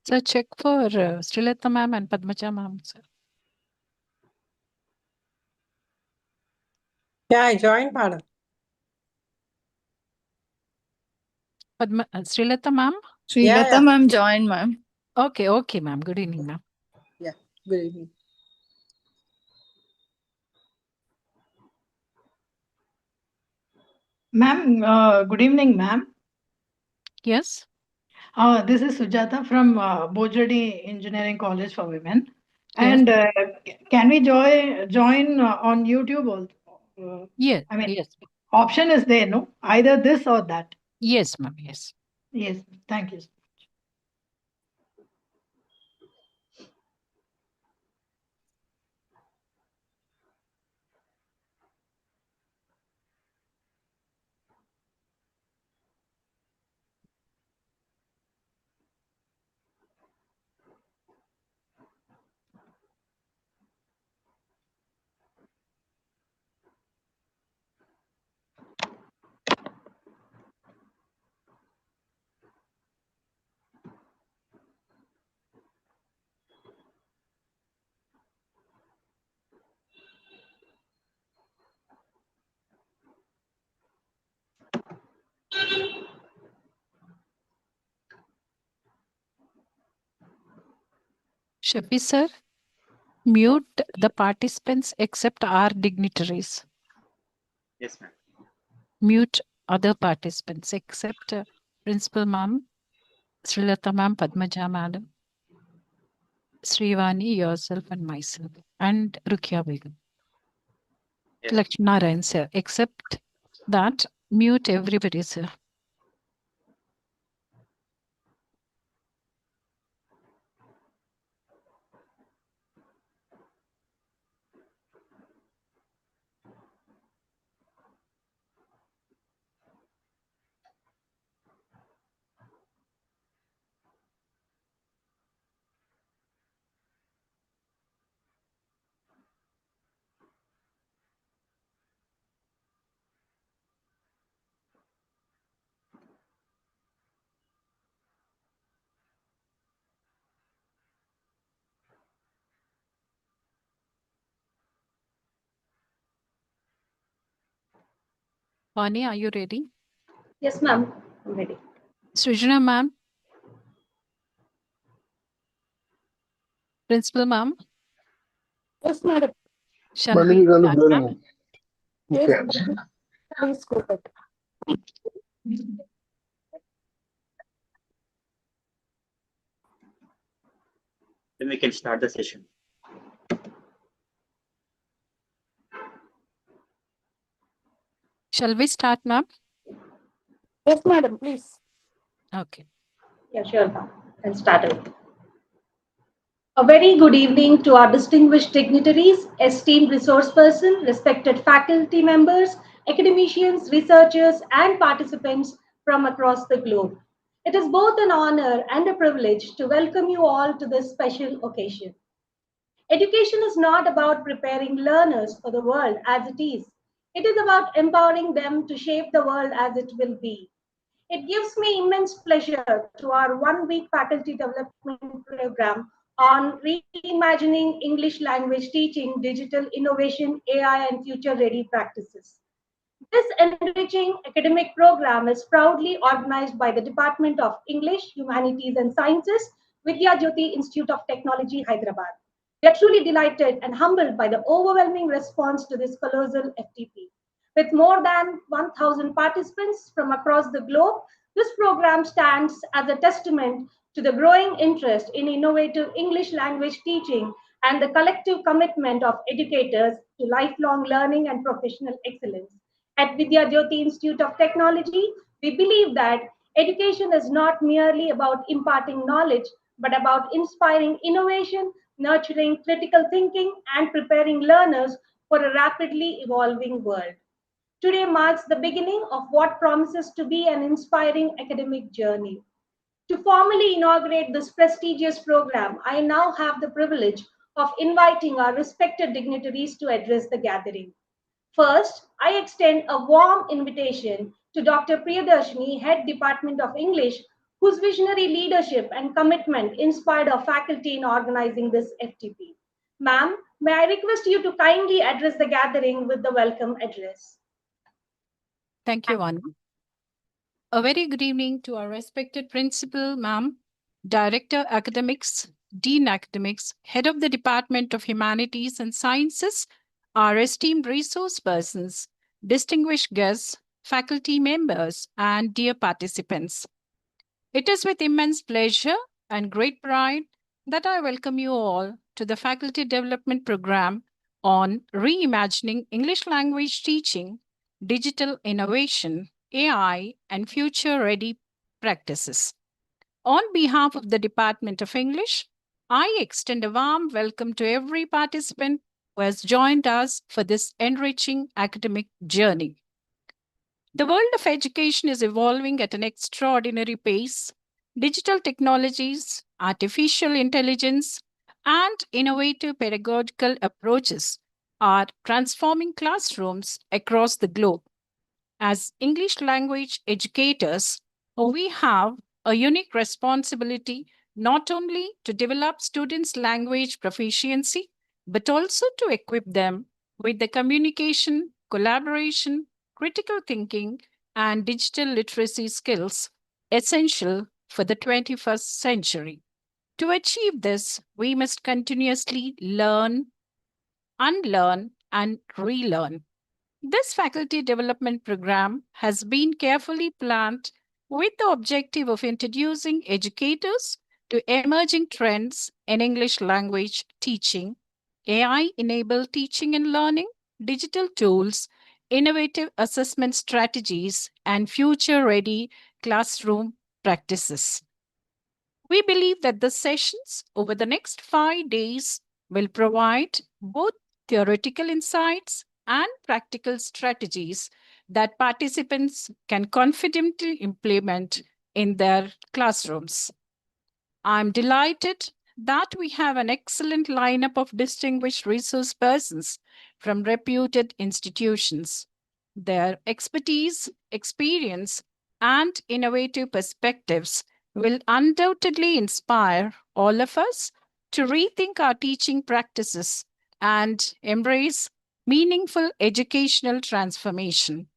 Sir, check for Srilata ma'am and Padmaja ma'am, sir. Yeah, I joined, madam. Srilata ma'am? Srilata ma'am joined, ma'am. Okay, okay, ma'am. Good evening, ma'am. Yeah, good evening. Ma'am, good evening, ma'am. Yes. This is Sujata from Bojadi Engineering College for Women. Yes. And can we join on YouTube also? Yes. I mean, yes. option is there, no? Either this or that. Yes, ma'am. Yes. Yes, thank you. Shafi sir, mute the participants except our dignitaries. Yes, ma'am. Mute other participants except Principal ma'am, Srilata ma'am, Padmaja madam, Srivani, yourself and myself, and Rukia Begum. Yes. Lakshminarayan sir, except that, mute everybody, sir. Vani, are you ready? Yes, ma'am. I'm ready. Srijana ma'am? Principal ma'am? Yes, madam. Shall we start, ma'am? Yes, please go ahead. Then we can start the session. Shall we start, ma'am? Yes, madam, please. Okay. Yeah, sure, ma'am. I'll start it. A very good evening to our distinguished dignitaries, esteemed resource person, respected faculty members, academicians, researchers, and participants from across the globe. It is both an honor and a privilege to welcome you all to this special occasion. Education is not about preparing learners for the world as it is. It is about empowering them to shape the world as it will be. It gives me immense pleasure to our 1 week faculty development program on reimagining English language teaching, digital innovation, AI, and future ready practices. This enriching academic program is proudly organized by the Department of English, Humanities and Sciences, Vidya Jyoti Institute of Technology, Hyderabad. We are truly delighted and humbled by the overwhelming response to this colossal FTP. With more than 1,000 participants from across the globe, this program stands as a testament to the growing interest in innovative English language teaching and the collective commitment of educators to lifelong learning and professional excellence. At Vidya Jyoti Institute of Technology, we believe that education is not merely about imparting knowledge, but about inspiring innovation, nurturing critical thinking, and preparing learners for a rapidly evolving world. Today marks the beginning of what promises to be an inspiring academic journey. To formally inaugurate this prestigious program, I now have the privilege of inviting our respected dignitaries to address the gathering. First, I extend a warm invitation to Dr. Priyadarshini, Head Department of English, whose visionary leadership and commitment inspired our faculty in organizing this FTP. Ma'am, may I request you to kindly address the gathering with the welcome address. Thank you, Vanu. A very good evening to our respected principal, ma'am, Director Academics, Dean Academics, Head of the Department of Humanities and Sciences, our esteemed resource persons, distinguished guests, faculty members, and dear participants. It is with immense pleasure and great pride that I welcome you all to the Faculty Development Program on Reimagining English Language Teaching, Digital Innovation, AI, and Future-Ready Practices. On behalf of the Department of English, I extend a warm welcome to every participant who has joined us for this enriching academic journey. The world of education is evolving at an extraordinary pace. Digital technologies, artificial intelligence, and innovative pedagogical approaches are transforming classrooms across the globe. As English language educators, we have a unique responsibility not only to develop students' language proficiency, but also to equip them with the communication, collaboration, critical thinking, and digital literacy skills essential for the 21st century. To achieve this, we must continuously learn, unlearn, and relearn. This faculty development program has been carefully planned with the objective of introducing educators to emerging trends in English language teaching, AI-enabled teaching and learning, digital tools, innovative assessment strategies, and future-ready classroom practices. We believe that the sessions over the next 5 days will provide both theoretical insights and practical strategies that participants can confidently implement in their classrooms. I'm delighted that we have an excellent lineup of distinguished resource persons from reputed institutions. Their expertise, experience, and innovative perspectives will undoubtedly inspire all of us to rethink our teaching practices and embrace meaningful educational transformation.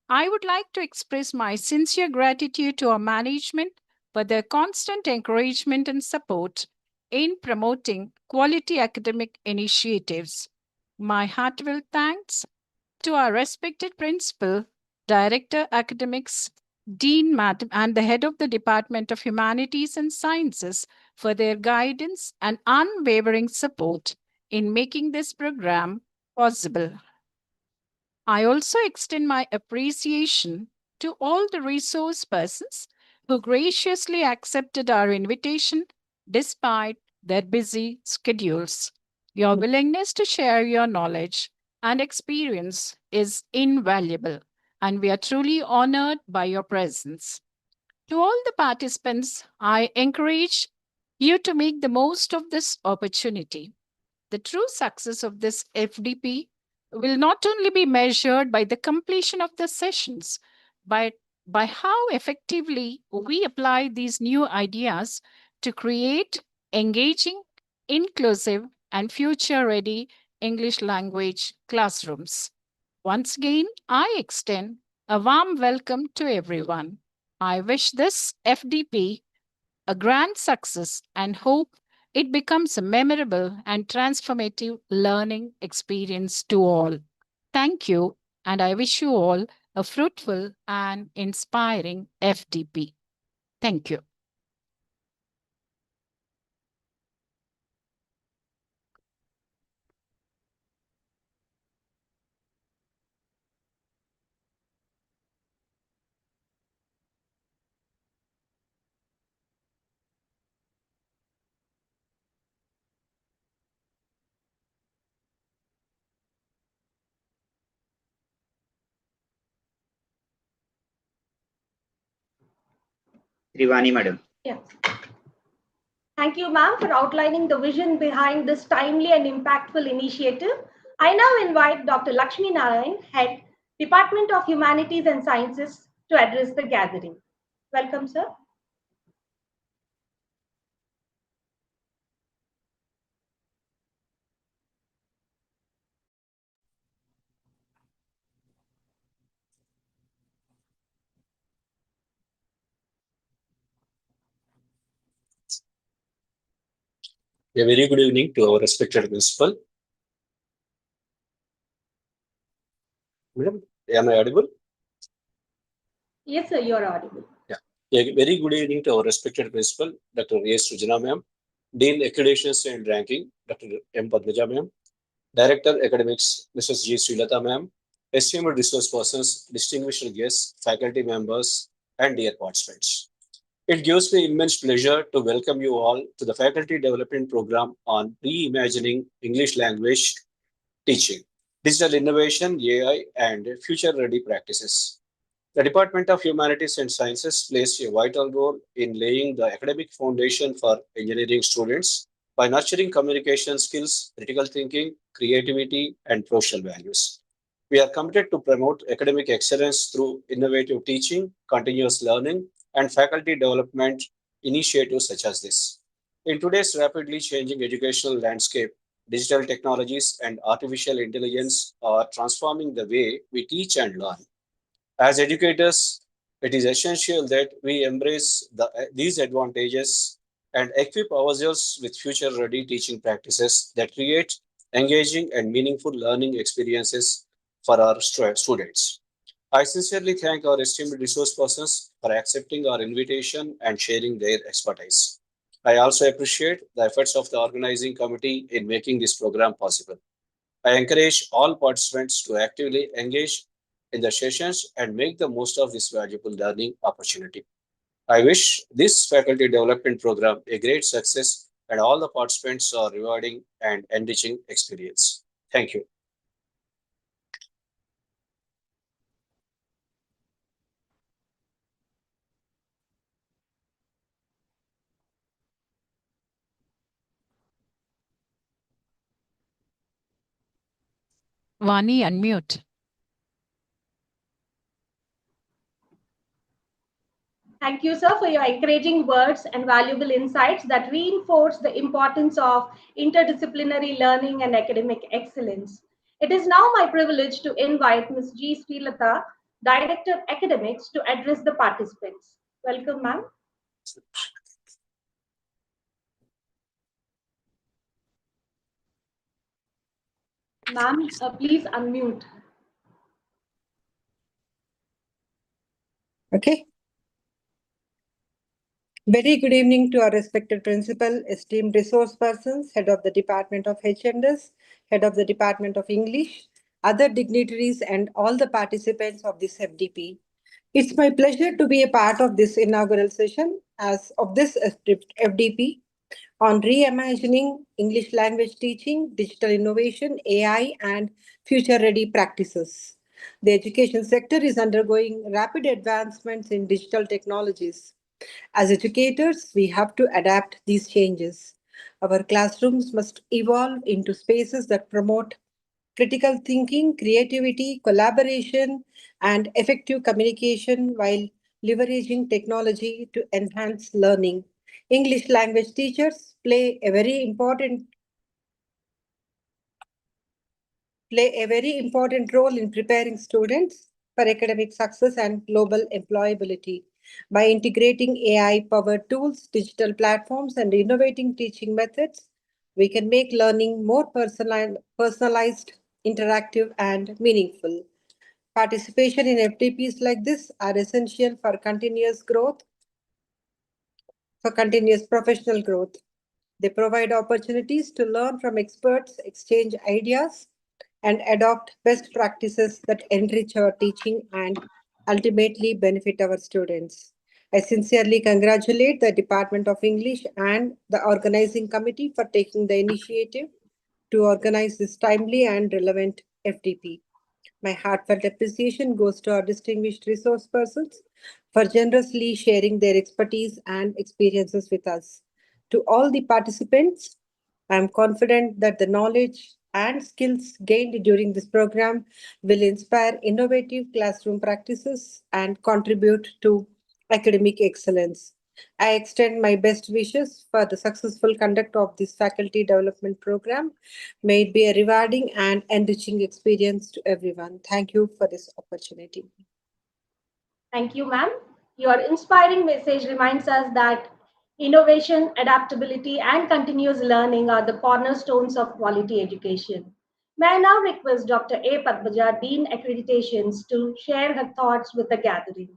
I would like to express my sincere gratitude to our management for their constant encouragement and support in promoting quality academic initiatives. My heartfelt thanks to our respected principal, Director Academics, Dean Madam, and the head of the Department of Humanities and Sciences for their guidance and unwavering support in making this program possible. I also extend my appreciation to all the resource persons who graciously accepted our invitation despite their busy schedules. Your willingness to share your knowledge and experience is invaluable, and we are truly honored by your presence. To all the participants, I encourage you to make the most of this opportunity. The true success of this FDP will not only be measured by the completion of the sessions, but by how effectively we apply these new ideas to create engaging, inclusive, and future-ready English language classrooms. Once again, I extend a warm welcome to everyone. I wish this FDP a grand success and hope it becomes a memorable and transformative learning experience to all. Thank you, and I wish you all a fruitful and inspiring FDP. Thank you. Trivani Madam. Yeah. Thank you, ma'am, for outlining the vision behind this timely and impactful initiative. I now invite Dr. Lakshmi Narayan, Head, Department of Humanities and Sciences, to address the gathering. Welcome, sir. A very good evening to our respected principal. Madam, am I audible? Yes, sir, you are audible. A very good evening to our respected principal, Dr. A. Sujana ma'am, Dean Accreditations and Ranking, Dr. M. Padmaja ma'am, Director Academics, Mrs. G. Srilata ma'am, esteemed resource persons, distinguished guests, faculty members, and dear participants. It gives me immense pleasure to welcome you all to the Faculty Development Program on Reimagining English Language Teaching, Digital Innovation, AI, and Future Ready Practices. The Department of Humanities and Sciences plays a vital role in laying the academic foundation for engineering students by nurturing communication skills, critical thinking, creativity, and social values. We are committed to promote academic excellence through innovative teaching, continuous learning, and faculty development initiatives such as this. In today's rapidly changing educational landscape, digital technologies and artificial intelligence are transforming the way we teach and learn. As educators, it is essential that we embrace these advantages and equip ourselves with future ready teaching practices that create engaging and meaningful learning experiences for our students. I sincerely thank our esteemed resource persons for accepting our invitation and sharing their expertise. I also appreciate the efforts of the organizing committee in making this program possible. I encourage all participants to actively engage in the sessions and make the most of this valuable learning opportunity. I wish this faculty development program a great success and all the participants are rewarding and enriching experience. Thank you. Vani, unmute. Thank you, sir, for your encouraging words and valuable insights that reinforce the importance of interdisciplinary learning and academic excellence. It is now my privilege to invite Ms. G. Srilata, Director Academics, to address the participants. Welcome, ma'am. Ma'am, please unmute. Okay. Very good evening to our respected principal, esteemed resource persons, head of the Department of HNDS, head of the Department of English, other dignitaries, and all the participants of this FDP. It's my pleasure to be a part of this inaugural session as of this FDP on reimagining English language teaching, digital innovation, AI, and future-ready practices. The education sector is undergoing rapid advancements in digital technologies. As educators, we have to adapt these changes. Our classrooms must evolve into spaces that promote critical thinking, creativity, collaboration, and effective communication while leveraging technology to enhance learning. English language teachers play a very important role in preparing students for academic success and global employability. By integrating AI-powered tools, digital platforms, and innovating teaching methods, we can make learning more personalized, interactive, and meaningful. Participation in FTPs like this are essential for continuous professional growth. They provide opportunities to learn from experts, exchange ideas, and adopt best practices that enrich our teaching and ultimately benefit our students. I sincerely congratulate the Department of English and the organizing committee for taking the initiative to organize this timely and relevant FDP. My heartfelt appreciation goes to our distinguished resource persons for generously sharing their expertise and experiences with us. To all the participants, I am confident that the knowledge and skills gained during this program will inspire innovative classroom practices and contribute to academic excellence. I extend my best wishes for the successful conduct of this faculty development program. May it be a rewarding and enriching experience to everyone. Thank you for this opportunity. Thank you, ma'am. Your inspiring message reminds us that Innovation, adaptability, and continuous learning are the cornerstones of quality education. May I now request Dr. A. Padmaja, Dean Accreditations, to share her thoughts with the gathering.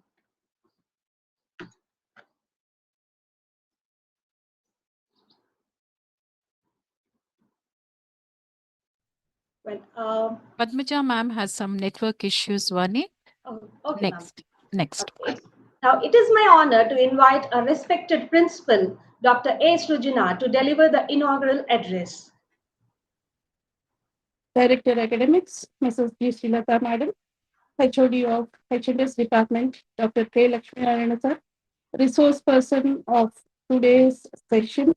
Well, Padmaja ma'am has some network issues, Vani. okay, Next. Okay. Now, it is my honor to invite a respected principal, Dr. A. Srujana, to deliver the inaugural address. Director Academics, Mrs. G. Srilata Madam, HOD of HNS Department, Dr. K. Lakshmi Narayana sir, resource person of today's session,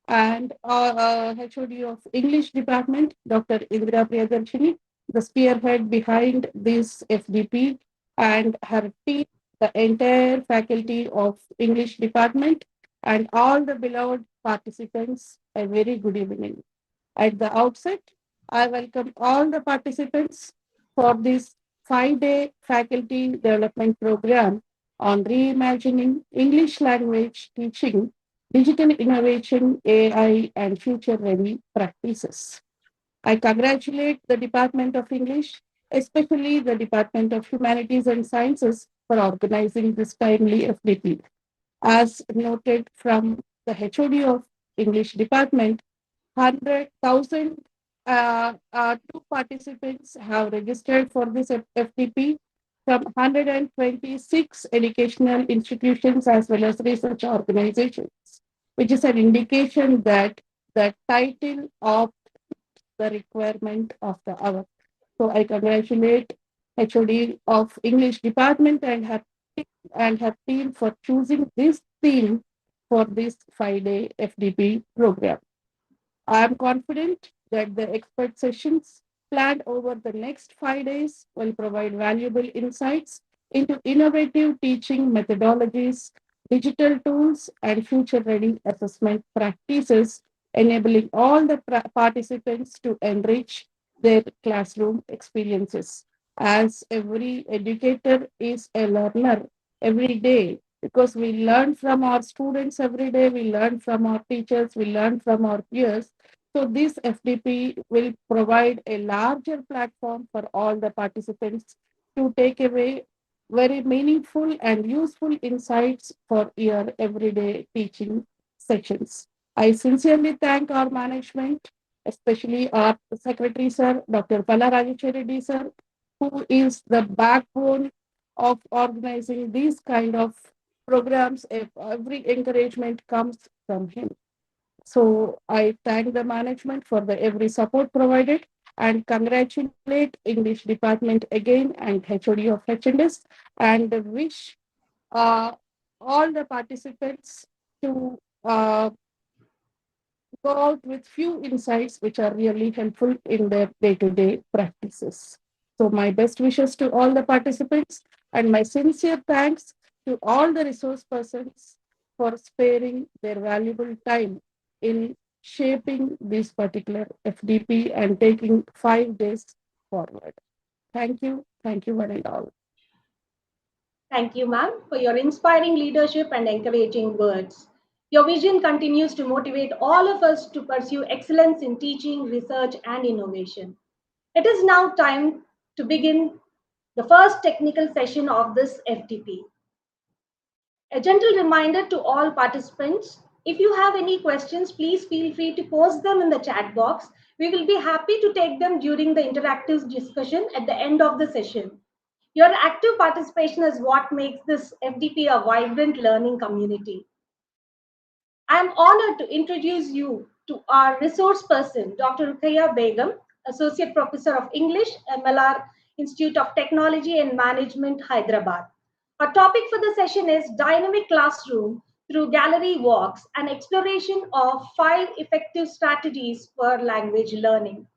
and HOD of English Department, Dr. Indra Priyadarshini, the spearhead behind this FDP, and her team, the entire faculty of English Department, and all the beloved participants, a very good evening. At the outset, I welcome all the participants for this 5-day faculty development program on reimagining English language teaching, digital innovation, AI, and future-ready practices. I congratulate the Department of English, especially the Department of Humanities and Sciences, for organizing this timely FDP. As noted from the HOD of English Department, 100,000 two participants have registered for this FTP from 126 educational institutions as well as research organizations, which is an indication that the title of the requirement of the hour. So I congratulate HOD of English Department and her team for choosing this theme for this 5-day FDP program. I am confident that the expert sessions planned over the next 5 days will provide valuable insights into innovative teaching methodologies, digital tools, and future-ready assessment practices, enabling all the participants to enrich their classroom experiences. As every educator is a learner every day, because we learn from our students every day, we learn from our teachers, we learn from our peers. So this FDP will provide a larger platform for all the participants to take away very meaningful and useful insights for your everyday teaching sessions. I sincerely thank our management, especially our Secretary Sir, Dr. Pala Reddy Sir, who is the backbone of organizing these kind of programs. If every encouragement comes from him. So I thank the management for the every support provided and congratulate English department again and HOD of HNS and wish all the participants to go out with few insights which are really helpful in their day-to-day practices. So my best wishes to all the participants and my sincere thanks to all the resource persons for sparing their valuable time in shaping this particular FDP and taking 5 days forward. Thank you one and all. Thank you, ma'am, for your inspiring leadership and encouraging words. Your vision continues to motivate all of us to pursue excellence in teaching, research, and innovation. It is now time to begin the first technical session of this FDP. A gentle reminder to all participants, if you have any questions, please feel free to post them in the chat box. We will be happy to take them during the interactive discussion at the end of the session. Your active participation is what makes this FDP a vibrant learning community. I am honored to introduce you to our resource person, Dr. Ruqayya Begum, Associate Professor of English, MLR Institute of Technology and Management, Hyderabad. Our topic for the session is Dynamic Classroom through Gallery Walks, an exploration of 5 effective strategies for language learning.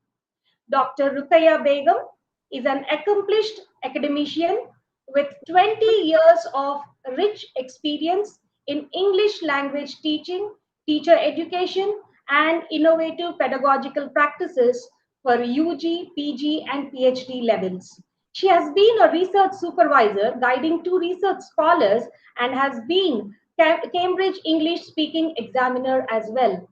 Dr. Ruqayya Begum is an accomplished academician with 20 years of rich experience in English language teaching, teacher education, and innovative pedagogical practices for UG, PG, and PhD levels. She has been a research supervisor guiding 2 research scholars and has been Cambridge English Speaking Examiner as well.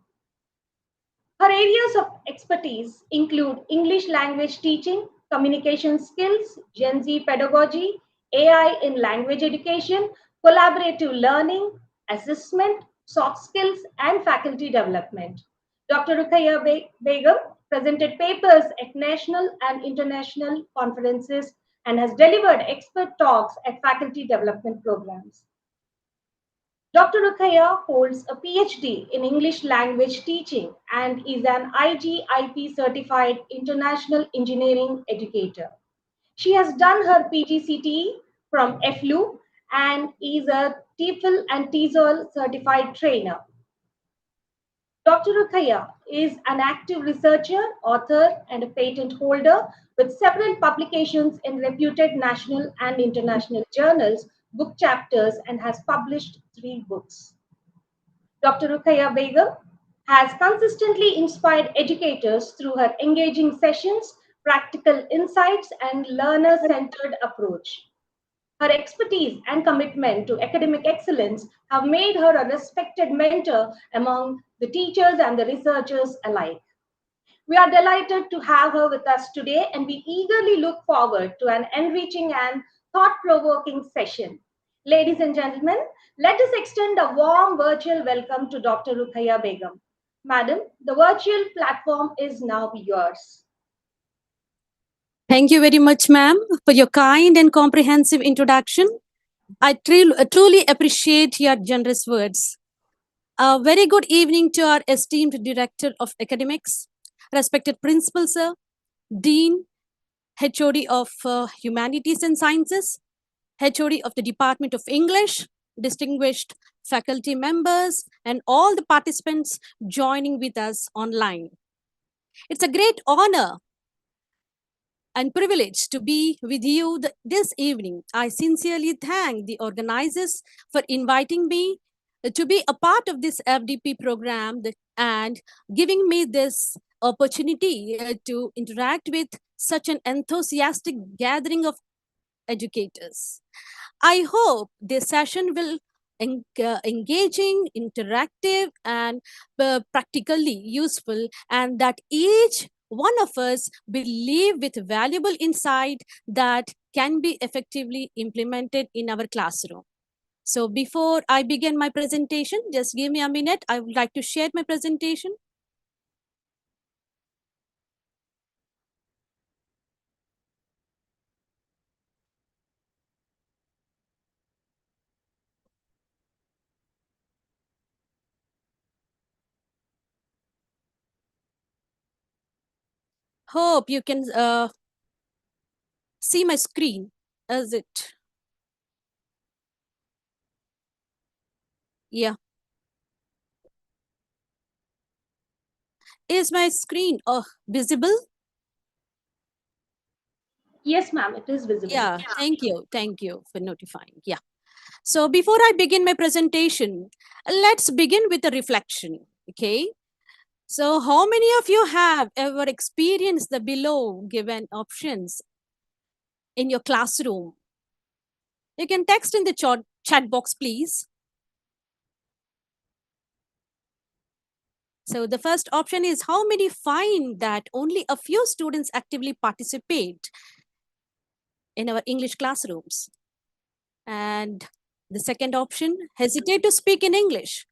Her areas of expertise include English language teaching, communication skills, Gen Z pedagogy, AI in language education, collaborative learning, assessment, soft skills, and faculty development. Dr. Ruqayya Begum presented papers at national and international conferences and has delivered expert talks at faculty development programs. Dr. Ruqayya holds a PhD in English language teaching and is an IGIP certified international engineering educator. She has done her PGCTE from FLU and is a TEFL and TESOL certified trainer. Dr. Ruqayya is an active researcher, author, and a patent holder with several publications in reputed national and international journals, book chapters, and has published 3 books. Dr. Ruqayya Begum has consistently inspired educators through her engaging sessions, practical insights, and learner-centered approach. Her expertise and commitment to academic excellence have made her a respected mentor among the teachers and the researchers alike. We are delighted to have her with us today, and we eagerly look forward to an enriching and thought-provoking session. Ladies and gentlemen, let us extend a warm virtual welcome to Dr. Ruqayya Begum. Madam, the virtual platform is now yours. Thank you very much, ma'am, for your kind and comprehensive introduction. I truly appreciate your generous words. A very good evening to our esteemed Director of Academics, respected Principal, Sir, Dean, HOD of Humanities and Sciences, HOD of the Department of English, distinguished faculty members, and all the participants joining with us online. It's a great honor and privilege to be with you this evening. I sincerely thank the organizers for inviting me to be a part of this FDP program and giving me this opportunity to interact with such an enthusiastic gathering of educators. I hope this session will engaging, interactive, and practically useful, and that each one of us will leave with valuable insight that can be effectively implemented in our classroom. So before I begin my presentation, just give me a minute. I would like to share my presentation. Hope you can see my screen. Is it? Yeah. Is my screen visible? Yes, ma'am, it is visible. Yeah, thank you. Thank you for notifying. Yeah. So before I begin my presentation, let's begin with a reflection. Okay. So how many of you have ever experienced the below given options in your classroom? You can text in the chat box, please. So the first option is how many find that only a few students actively participate in our English classrooms? And the second option, hesitate to speak in English.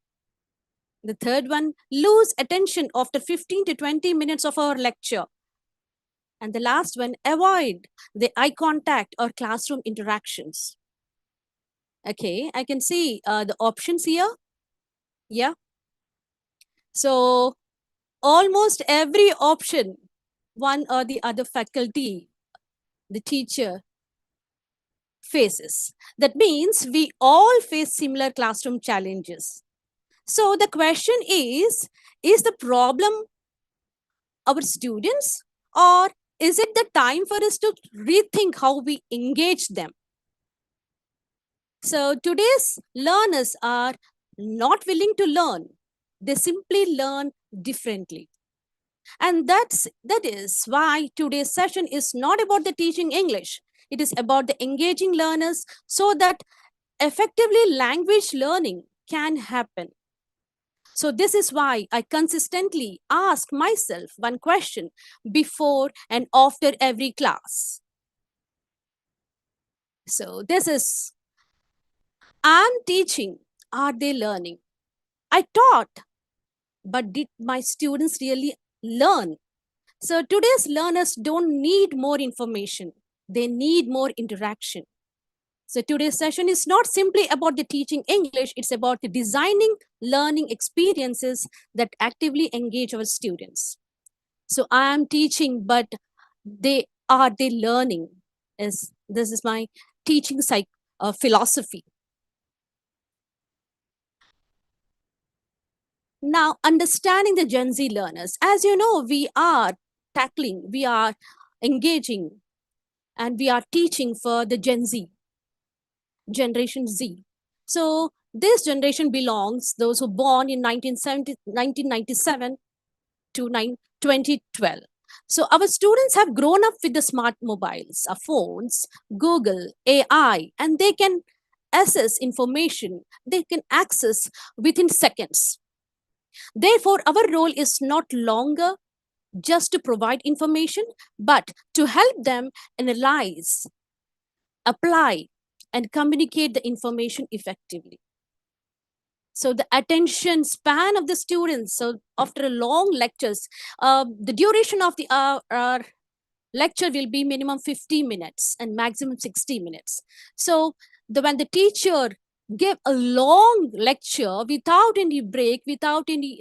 The third one, lose attention after 15 to 20 minutes of our lecture. And the last one, avoid the eye contact or classroom interactions. Okay, I can see the options here. Yeah. So almost every option, one or the other faculty, the teacher faces. That means we all face similar classroom challenges. So the question is the problem our students, or is it the time for us to rethink how we engage them? So today's learners are not willing to learn. They simply learn differently. And that is why today's session is not about the teaching English. It is about the engaging learners so that effectively language learning can happen. So this is why I consistently ask myself one question before and after every class. So this is, I'm teaching, are they learning? I taught, but did my students really learn? So today's learners don't need more information. They need more interaction. So today's session is not simply about the teaching English, it's about the designing learning experiences that actively engage our students. So I am teaching, but are they learning? This is my teaching philosophy. Now, understanding the Gen Z learners, as you know, we are engaging, and we are teaching for the Gen Z, Generation Z. So this generation belongs those who born in 1997 to 2012. So our students have grown up with the smart mobiles, phones, Google, AI, and they can access information, they can access within seconds. Therefore, our role is not longer just to provide information, but to help them analyze, apply, and communicate the information effectively. So the attention span of the students, so after a long lectures, the duration of the lecture will be minimum 50 minutes and maximum 60 minutes. So when the teacher give a long lecture without any break, without any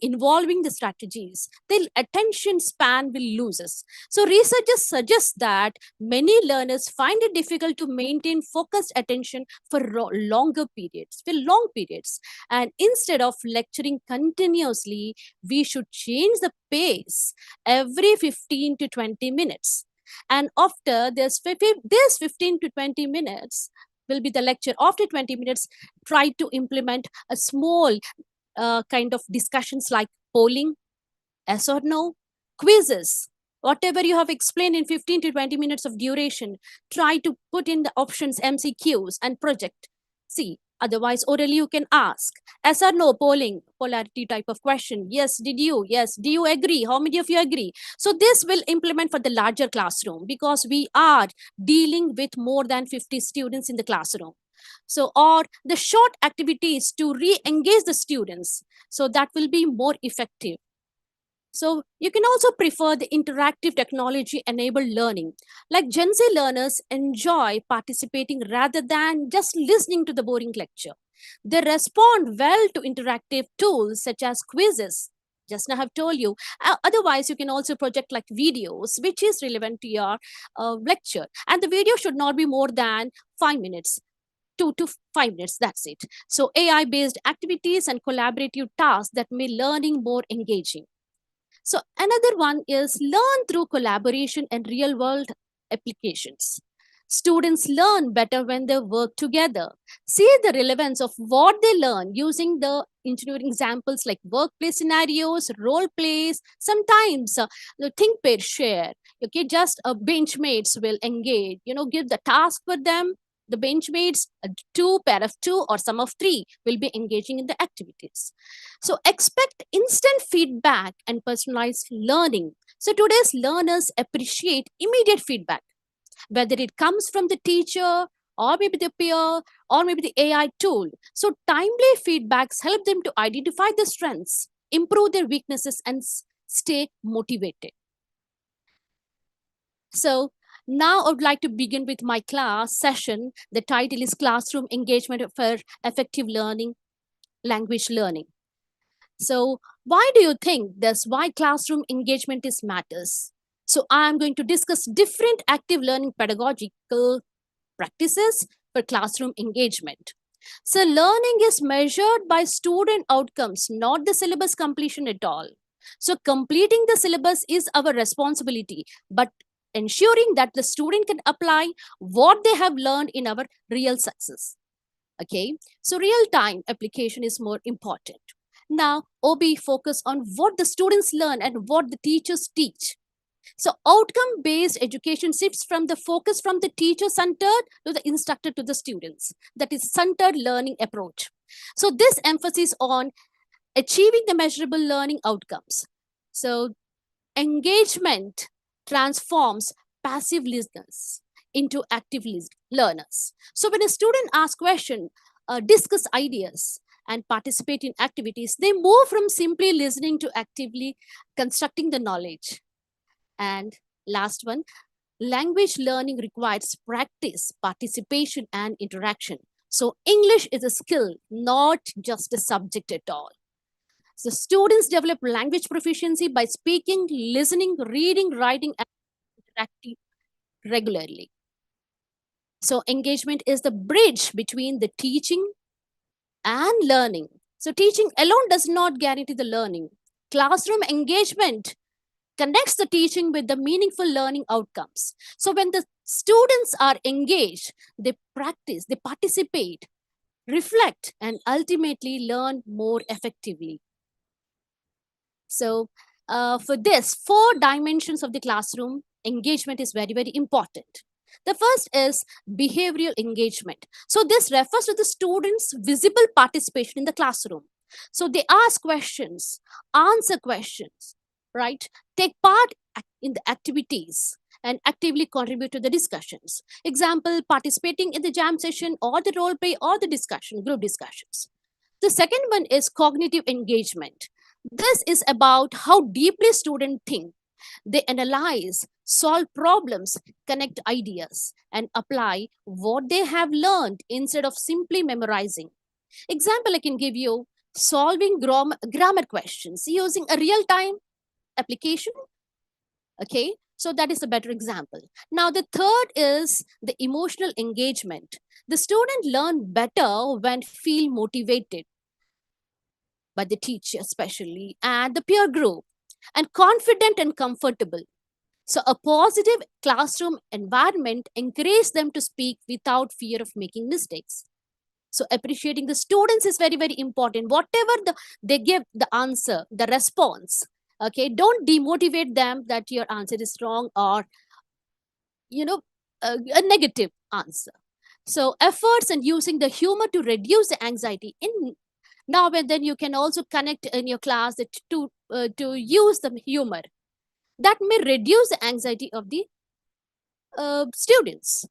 involving the strategies, the attention span will loses. So researchers suggest that many learners find it difficult to maintain focused attention for long periods. And instead of lecturing continuously, we should change the pace every 15 to 20 minutes. And after this 15 to 20 minutes will be the lecture. After 20 minutes, try to implement a small kind of discussions like polling, yes or no, quizzes, whatever you have explained in 15 to 20 minutes of duration, try to put in the options, MCQs and project. See, otherwise orally you can ask, yes or no, polling, polarity type of question. Yes, did you? Yes, do you agree? How many of you agree? So this will implement for the larger classroom because we are dealing with more than 50 students in the classroom. So, or the short activities to re-engage the students. So that will be more effective. So you can also prefer the interactive technology enabled learning. Like Gen Z learners enjoy participating rather than just listening to the boring lecture. They respond well to interactive tools such as quizzes. Just now I have told you. Otherwise, you can also project like videos, which is relevant to your lecture. And the video should not be more than 5 minutes. 2 to 5 minutes, that's it. So AI based activities and collaborative tasks that make learning more engaging. So another one is learn through collaboration and real world applications. Students learn better when they work together. See the relevance of what they learn using the engineering examples like workplace scenarios, role plays, sometimes the think, pair, share. Okay, just benchmates will engage, give the task for them. The benchmates, pair of two or sum of three will be engaging in the activities. So expect instant feedback and personalized learning. So today's learners appreciate immediate feedback, whether it comes from the teacher or maybe the peer or maybe the AI tool. So timely feedbacks help them to identify the strengths, improve their weaknesses, and stay motivated. So now I would like to begin with my class session. The title is Classroom Engagement for Effective Learning, Language Learning. So why do you think why classroom engagement is matters? So I'm going to discuss different active learning pedagogical practices for classroom engagement. So learning is measured by student outcomes, not the syllabus completion at all. So completing the syllabus is our responsibility, but ensuring that the student can apply what they have learned in our real success. Okay, so real-time application is more important. Now, OB focus on what the students learn and what the teachers teach. So outcome-based education shifts from the focus from the teacher-centered to the instructor to the students. That is centered learning approach. So this emphasis on achieving the measurable learning outcomes. So engagement transforms passive listeners into active learners. So when a student asks questions, discuss ideas, and participate in activities, they move from simply listening to actively constructing the knowledge. And last one, language learning requires practice, participation, and interaction. So English is a skill, not just a subject at all. So students develop language proficiency by speaking, listening, reading, writing, and interacting regularly. So engagement is the bridge between the teaching and learning. So teaching alone does not guarantee the learning. Classroom engagement connects the teaching with the meaningful learning outcomes. So when the students are engaged, they practice, they participate, reflect, and ultimately learn more effectively. So for this, 4 dimensions of the classroom, engagement is very, very important. The first is behavioral engagement. So this refers to the students' visible participation in the classroom. So they ask questions, answer questions, right? Take part in the activities and actively contribute to the discussions. Example, participating in the jam session or the role play or the discussion, group discussions. The second one is cognitive engagement. This is about how deeply students think. They analyze, solve problems, connect ideas, and apply what they have learned instead of simply memorizing. Example I can give you, solving grammar questions using a real-time application. Okay, so that is a better example. Now the third is the emotional engagement. The student learn better when feel motivated by the teacher especially and the peer group, and confident and comfortable. So a positive classroom environment encourages them to speak without fear of making mistakes. So appreciating the students is very, very important. Whatever they give the answer, the response, okay, don't demotivate them that your answer is wrong or, a negative answer. So efforts and using the humor to reduce the anxiety in now and then you can also connect in your class to use the humor that may reduce the anxiety of the students.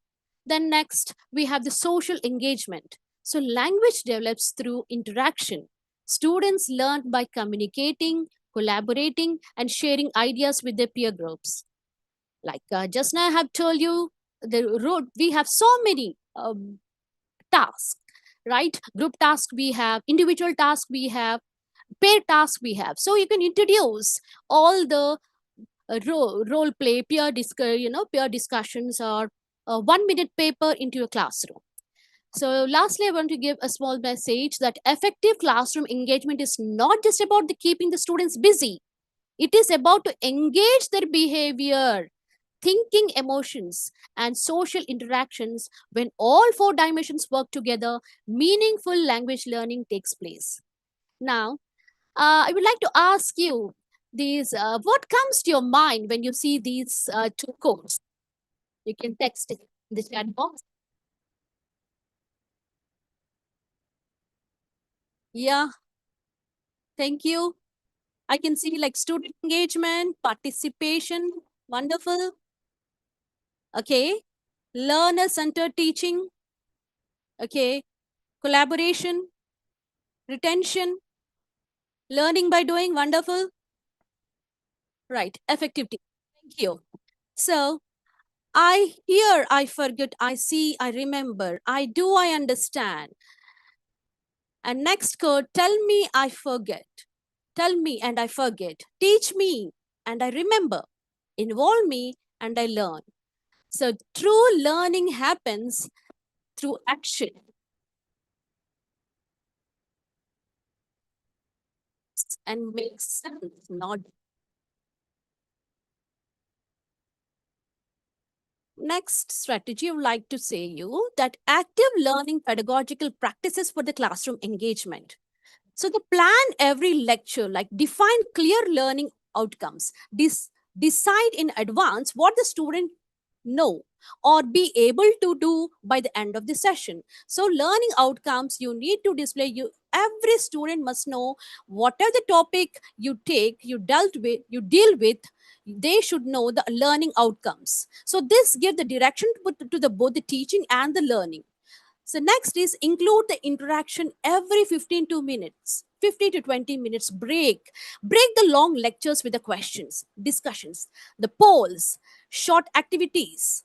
Then next we have the social engagement. So language develops through interaction. Students learn by communicating, collaborating, and sharing ideas with their peer groups. Like just now I have told you, we have so many tasks, right? Group task we have, individual task we have, pair task we have. So you can introduce all the role play, peer discussions or 1-minute paper into your classroom. So lastly, I want to give a small message that effective classroom engagement is not just about keeping the students busy. It is about to engage their behavior, thinking, emotions, and social interactions. When all 4 dimensions work together, meaningful language learning takes place. Now, I would like to ask you what comes to your mind when you see these 2 quotes? You can text it in the chat box. Yeah, thank you. I can see like student engagement, participation, wonderful. Okay, learner-centered teaching. Okay, collaboration, retention, learning by doing, wonderful. Right, effective teaching. Thank you. So I hear, I forget, I see, I remember, I do, I understand. And next code, tell me, I forget. Tell me and I forget. Teach me and I remember. Involve me and I learn. So true learning happens through action. And makes sense, not. Next strategy, I would like to say you that active learning pedagogical practices for the classroom engagement. So the plan every lecture, like define clear learning outcomes, decide in advance what the student know or be able to do by the end of the session. So learning outcomes you need to display. Every student must know whatever the topic you take, you deal with, they should know the learning outcomes. So this gives the direction to the both the teaching and the learning. So next is include the interaction every 15 to minutes, 50 to 20 minutes break. Break the long lectures with the questions, discussions, the polls, short activities.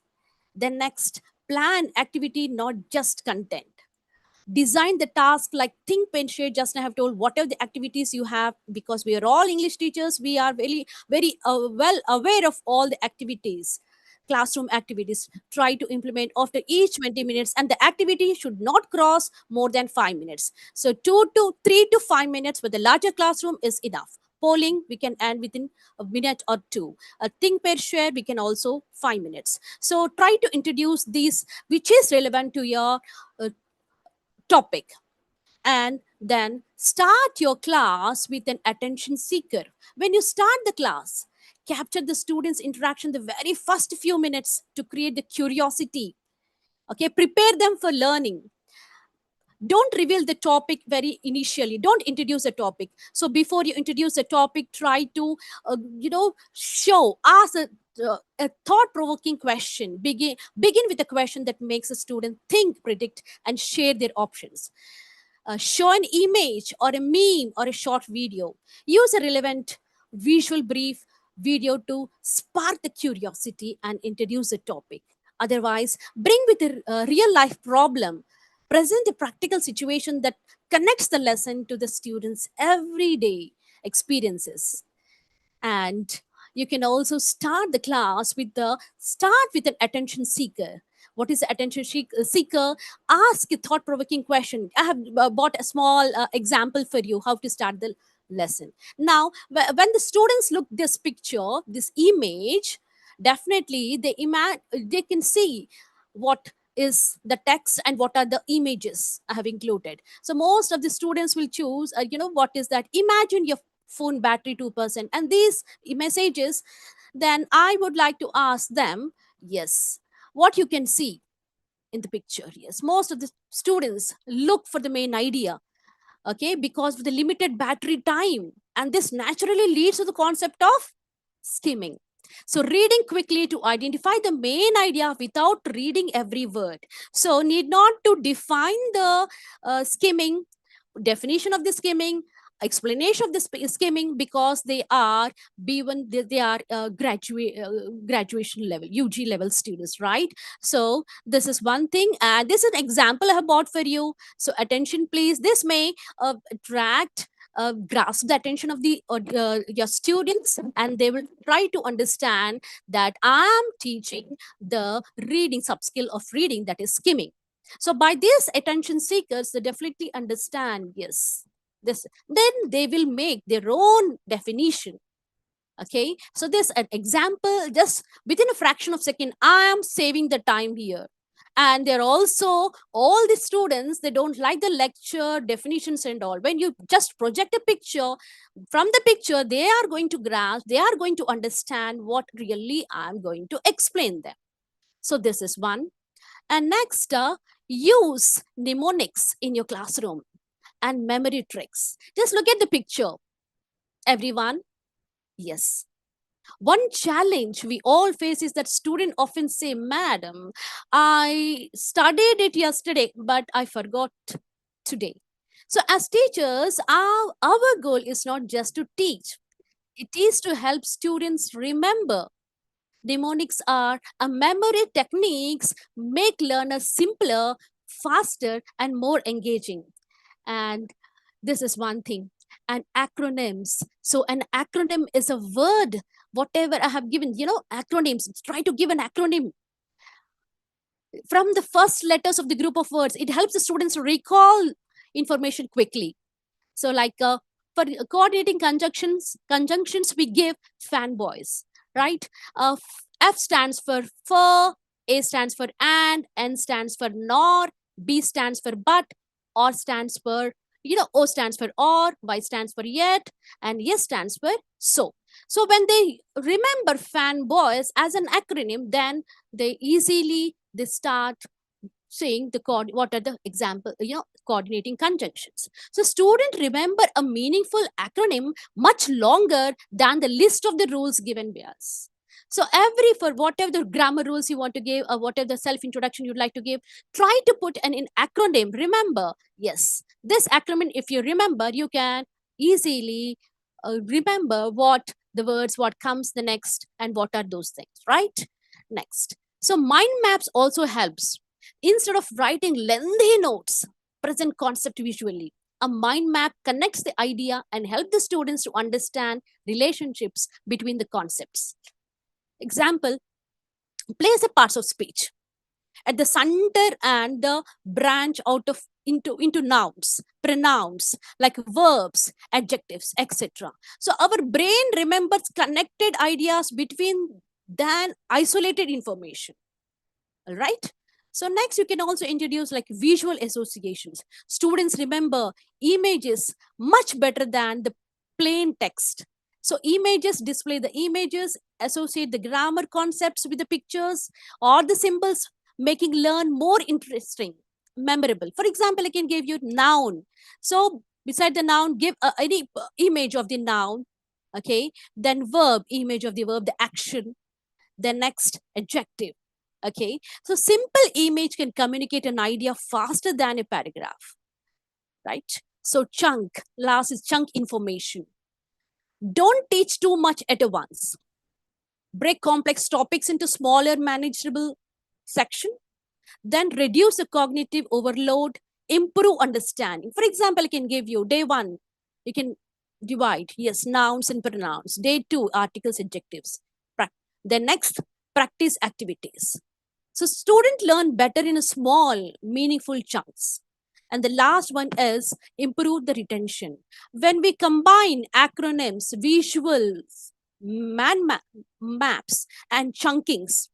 Then next, plan activity, not just content. Design the task like think, pen, share. Just I have told whatever the activities you have, because we are all English teachers, we are very well aware of all the activities, classroom activities. Try to implement after each 20 minutes, and the activity should not cross more than 5 minutes. So 3 to 5 minutes for the larger classroom is enough. Polling we can end within a minute or two. A think, pair, share we can also 5 minutes. So try to introduce these which is relevant to your topic, and then start your class with an attention seeker. When you start the class, capture the students interaction the very first few minutes to create the curiosity. Okay, prepare them for learning. Don't reveal the topic very initially. Don't introduce a topic. So before you introduce a topic, try to ask a thought-provoking question. Begin with a question that makes a student think, predict, and share their options. Show an image or a meme or a short video. Use a relevant visual brief video to spark the curiosity and introduce a topic. Otherwise, bring with a real life problem. Present a practical situation that connects the lesson to the students' everyday experiences. And you can also start the class with an attention seeker. What is the attention seeker? Ask a thought-provoking question. I have bought a small example for you how to start the lesson. Now, when the students look this picture, this image, definitely they can see what is the text and what are the images I have included. So most of the students will choose, what is that? Imagine your phone battery 2%, and these messages. Then I would like to ask them, yes, what you can see in the picture. Yes, most of the students look for the main idea, okay, because of the limited battery time, and this naturally leads to the concept of skimming. So reading quickly to identify the main idea without reading every word. So need not to define the skimming, definition of the skimming, explanation of the skimming, because they are B1, they are graduation level, UG level students, right? So this is one thing, and this is an example I have bought for you. So attention please. This may attract grasp the attention of the your students, and they will try to understand that I am teaching the reading subskill of reading, that is skimming. So by these attention seekers, they definitely understand, yes, this. Then they will make their own definition. Okay, so this an example, just within a fraction of second, I am saving the time here. And they're also, all the students, they don't like the lecture definitions and all. When you just project a picture, from the picture, they are going to grasp, they are going to understand what really I'm going to explain them. So this is one. And next, use mnemonics in your classroom and memory tricks. Just look at the picture, everyone. Yes. One challenge we all face is that students often say, Madam, I studied it yesterday, but I forgot today. So as teachers, our goal is not just to teach, it is to help students remember. Mnemonics are a memory techniques, make learners simpler, faster, and more engaging. And this is one thing. And acronyms. So an acronym is a word, whatever I have given, acronyms. Try to give an acronym from the first letters of the group of words. It helps the students recall information quickly. So like for coordinating conjunctions we give fanboys, right? F stands for, A stands for and, N stands for nor, B stands for but, R stands for, O stands for or, Y stands for yet, and S stands for so. So when they remember fanboys as an acronym, then they start saying what are the example, coordinating conjunctions. So students remember a meaningful acronym much longer than the list of the rules given by us. So for whatever the grammar rules you want to give or whatever the self-introduction you'd like to give, try to put an acronym. Remember, yes, this acronym, if you remember, you can easily remember what the words, what comes the next, and what are those things, right? Next. So mind maps also helps. Instead of writing lengthy notes, present concept visually. A mind map connects the idea and help the students to understand relationships between the concepts. Example, place a parts of speech at the center and the branch out of into nouns, pronouns like verbs, adjectives, etc. So our brain remembers connected ideas between than isolated information. All right. So next, you can also introduce like visual associations. Students remember images much better than the plain text. So images display the images, associate the grammar concepts with the pictures or the symbols, making learn more interesting, memorable. For example, I can give you noun. So beside the noun, give any image of the noun. Okay. Then verb, image of the verb, the action. Then next, adjective. Okay, so simple image can communicate an idea faster than a paragraph, right? So chunk, last is chunk information. Don't teach too much at once. Break complex topics into smaller manageable section. Then reduce the cognitive overload, improve understanding. For example, I can give you day 1, you can divide, yes, nouns and pronouns. Day 2, articles, adjectives. Then next, practice activities. So students learn better in a small, meaningful chunks. And the last one is improve the retention. When we combine acronyms, visuals, maps, and chunkings,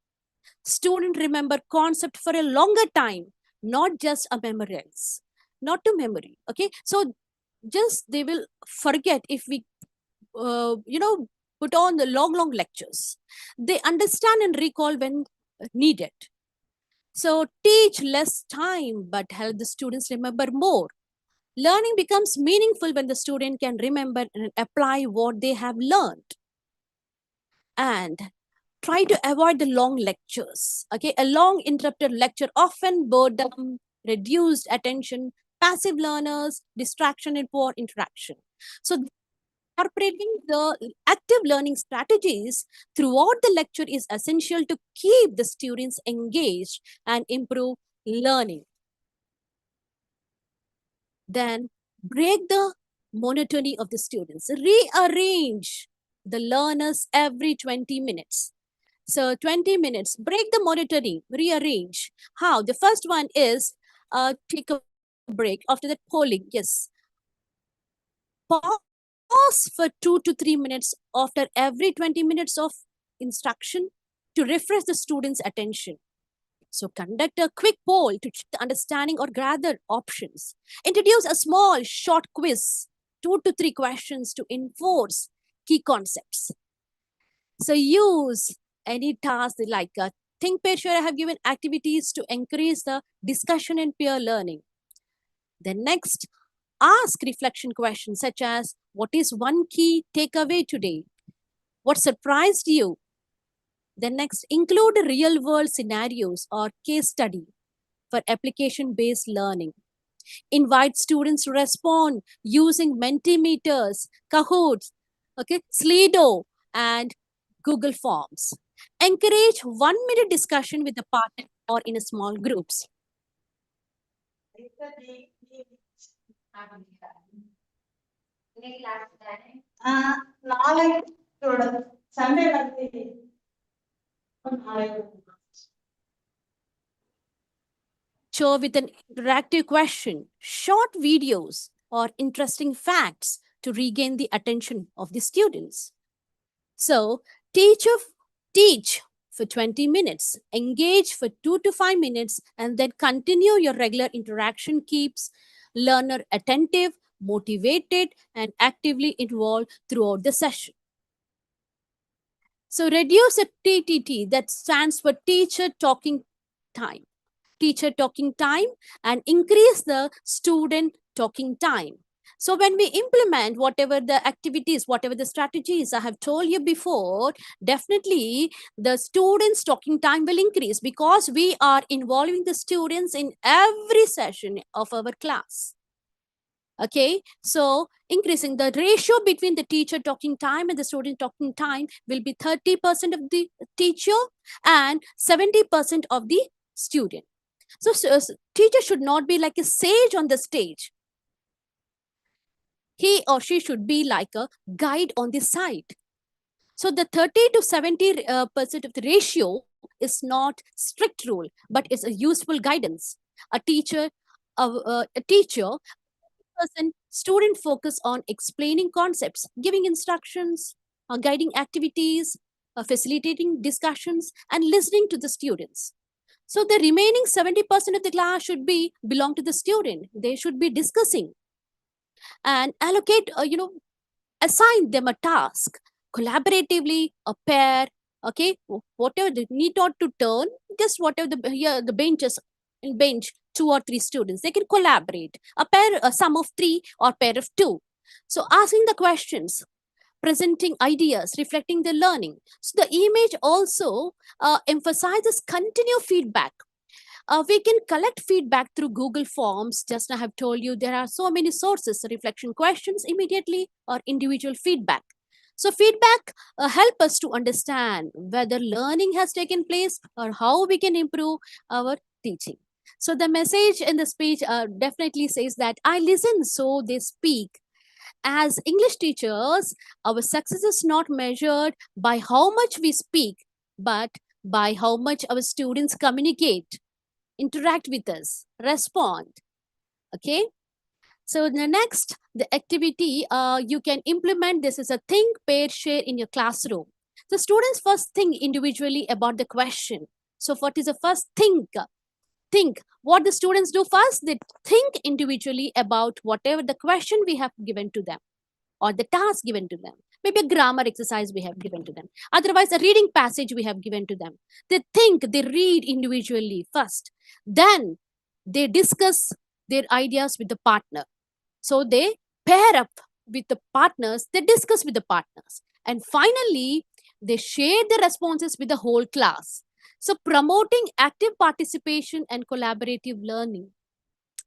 students remember concept for a longer time, not just a memorize, not to memory. Okay, so just they will forget if we, put on the long lectures. They understand and recall when needed. So teach less time, but help the students remember more. Learning becomes meaningful when the student can remember and apply what they have learned. And try to avoid the long lectures. Okay, a long interrupted lecture often boredom, reduced attention, passive learners, distraction, and poor interaction. So incorporating the active learning strategies throughout the lecture is essential to keep the students engaged and improve learning. Then break the monotony of the students. Rearrange the learners every 20 minutes. So 20 minutes, break the monotony, rearrange. How? The first one is take a break. After that, polling. Yes. Pause for 2 to 3 minutes after every 20 minutes of instruction to refresh the students' attention. So conduct a quick poll to check the understanding or gather options. Introduce a small short quiz, 2 to 3 questions to enforce key concepts. So use any task like think, pair, share. I have given activities to increase the discussion and peer learning. Then next, ask reflection questions such as, what is one key takeaway today? What surprised you? Then next, include real world scenarios or case study for application-based learning. Invite students to respond using Mentimeters, Kahoots, okay, Slido, and Google Forms. Encourage 1-minute discussion with a partner or in a small groups. Show with an interactive question, short videos, or interesting facts to regain the attention of the students. So teach for 20 minutes, engage for 2 to 5 minutes, and then continue your regular interaction keeps learner attentive, motivated, and actively involved throughout the session. So reduce the TTT, that stands for teacher talking time. Teacher talking time, and increase the student talking time. So when we implement whatever the activities, whatever the strategies I have told you before, definitely the students talking time will increase because we are involving the students in every session of our class. Okay, so increasing the ratio between the teacher talking time and the student talking time will be 30% of the teacher and 70% of the student. So, teacher should not be like a sage on the stage. He or she should be like a guide on the side. So the 30 to 70% of the ratio is not strict rule, but it's a useful guidance. A teacher, a teacher person, student focus on explaining concepts, giving instructions, guiding activities, facilitating discussions, and listening to the students. So the remaining 70% of the class should be belong to the student. They should be discussing and allocate, assign them a task collaboratively, a pair. Okay, whatever they need not to turn, just whatever the benches in bench 2 or 3 students, they can collaborate. A pair, a sum of 3 or pair of 2. So asking the questions, presenting ideas, reflecting the learning. So the image also emphasizes continuous feedback. We can collect feedback through Google Forms. Just I have told you there are so many sources, reflection questions immediately or individual feedback. So feedback help us to understand whether learning has taken place or how we can improve our teaching. So the message in the speech definitely says that I listen so they speak. As English teachers, our success is not measured by how much we speak, but by how much our students communicate, interact with us, respond. Okay. So the next, the activity you can implement this is a think, pair, share in your classroom. The students first think individually about the question. So what is the first think? Think. What the students do first, they think individually about whatever the question we have given to them or the task given to them. Maybe a grammar exercise we have given to them. Otherwise, a reading passage we have given to them. They think, they read individually first. Then they discuss their ideas with the partner. So they pair up with the partners, they discuss with the partners. And finally, they share the responses with the whole class. So promoting active participation and collaborative learning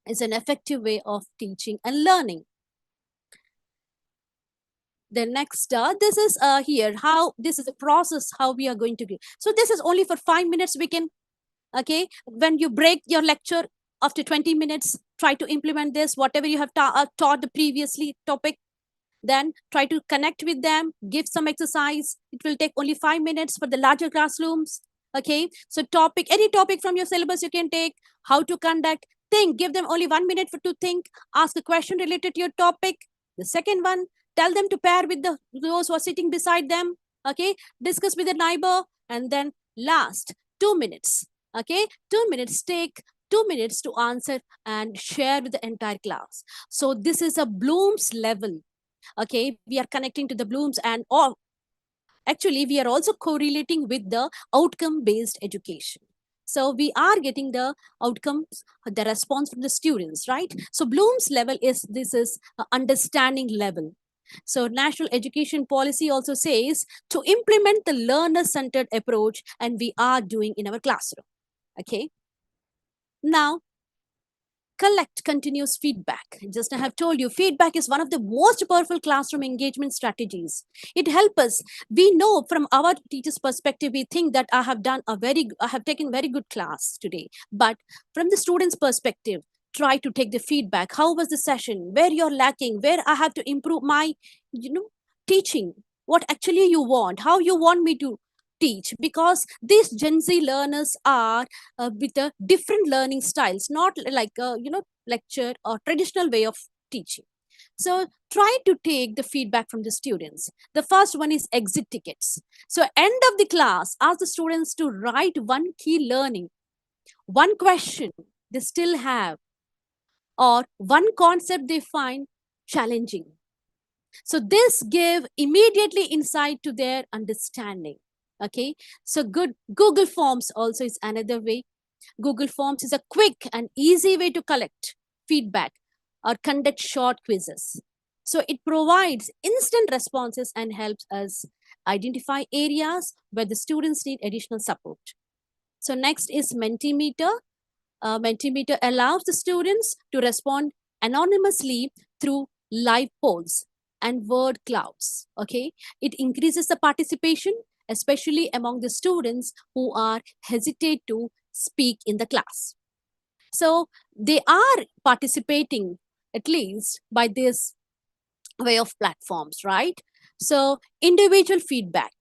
is an effective way of teaching and learning. The next this is here how this is a process how we are going to give. So this is only for 5 minutes we can. Okay, when you break your lecture after 20 minutes, try to implement this whatever you have taught the previously topic. Then try to connect with them, give some exercise. It will take only 5 minutes for the larger classrooms. Okay, so any topic from your syllabus you can take. How to conduct, think, give them only 1 minute to think, ask a question related to your topic. The second one, tell them to pair with those who are sitting beside them. Okay, discuss with the neighbor. And then last 2 minutes. Okay, 2 minutes, take 2 minutes to answer and share with the entire class. So this is a Bloom's level. Okay, we are connecting to the Blooms, and all actually we are also correlating with the outcome based education. So we are getting the outcomes, the response from the students, right? So Bloom's level is understanding level. So national education policy also says to implement the learner centered approach, and we are doing in our classroom. Okay, now collect continuous feedback. Just I have told you, feedback is one of the most powerful classroom engagement strategies. It helps us. We know from our teacher's perspective, we think that I have taken very good class today. But from the student's perspective, try to take the feedback. How was the session? Where you're lacking? Where I have to improve my, teaching? What actually you want? How you want me to teach? Because these Gen Z learners are with a different learning styles, not like lecture or traditional way of teaching. So try to take the feedback from the students. The first one is exit tickets. So end of the class, ask the students to write one key learning, one question they still have, or one concept they find challenging. So this give immediately insight to their understanding. Okay, so good Google Forms also is another way. Google Forms is a quick and easy way to collect feedback or conduct short quizzes. So it provides instant responses and helps us identify areas where the students need additional support. So next is Mentimeter. Mentimeter allows the students to respond anonymously through live polls and word clouds. Okay, it increases the participation, especially among the students who are hesitate to speak in the class. So they are participating at least by this way of platforms, right? So individual feedback.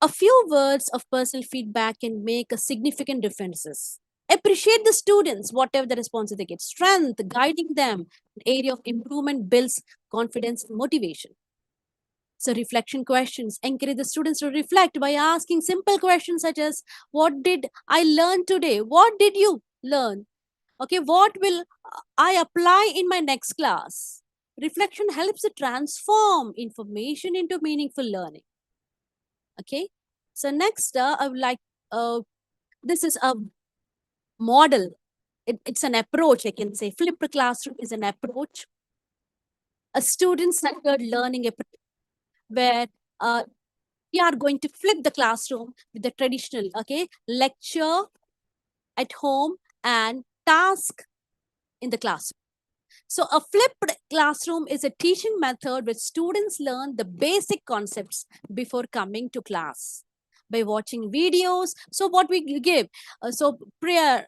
A few words of personal feedback can make a significant differences. Appreciate the students, whatever the responses they get. Strength, guiding them. Area of improvement builds confidence and motivation. So reflection questions encourage the students to reflect by asking simple questions such as, what did I learn today? What did you learn? Okay, what will I apply in my next class? Reflection helps to transform information into meaningful learning. Okay, so next I would like, this is a model. It's an approach, I can say. Flipped classroom is an approach, a student-centered learning approach where we are going to flip the classroom with the traditional, okay, lecture at home and task in the classroom. So a flipped classroom is a teaching method where students learn the basic concepts before coming to class by watching videos. So what we give, so prior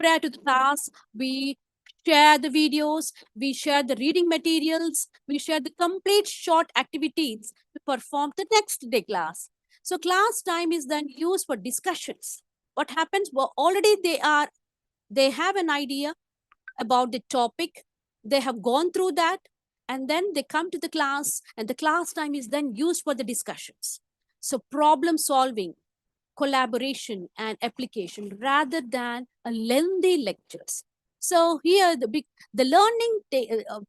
to the class, we share the videos, we share the reading materials, we share the complete short activities to perform the next day class. So class time is then used for discussions. What happens? Well, already they have an idea about the topic, they have gone through that, and then they come to the class, and the class time is then used for the discussions. So problem solving, collaboration and application rather than a lengthy lectures. So here the learning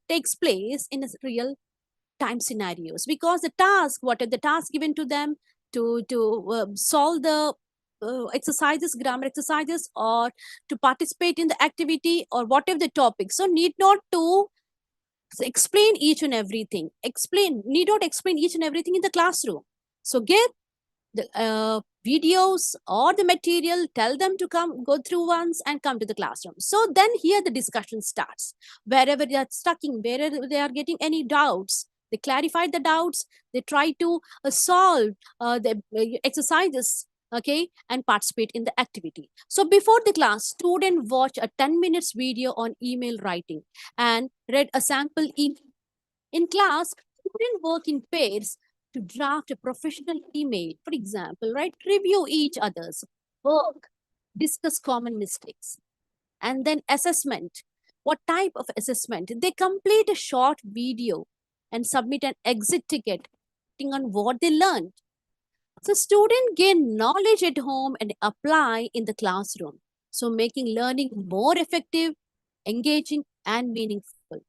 takes place in a real time scenarios, because the task, what are the tasks given to them to solve the exercises, grammar exercises, or to participate in the activity or whatever the topic. So need not to explain each and everything, need not explain each and everything in the classroom. So give the videos or the material, tell them to come, go through once and come to the classroom. So then here the discussion starts. Wherever they are stucking, wherever they are getting any doubts, they clarify the doubts, they try to solve the exercises, okay, and participate in the activity. So before the class, student watch a 10 minutes video on email writing and read a sample email. In class, student work in pairs to draft a professional email, for example, right? Review each other's work, discuss common mistakes, and then assessment. What type of assessment? They complete a short video and submit an exit ticket depending on what they learned. So students gain knowledge at home and apply in the classroom. So making learning more effective, engaging, and meaningful.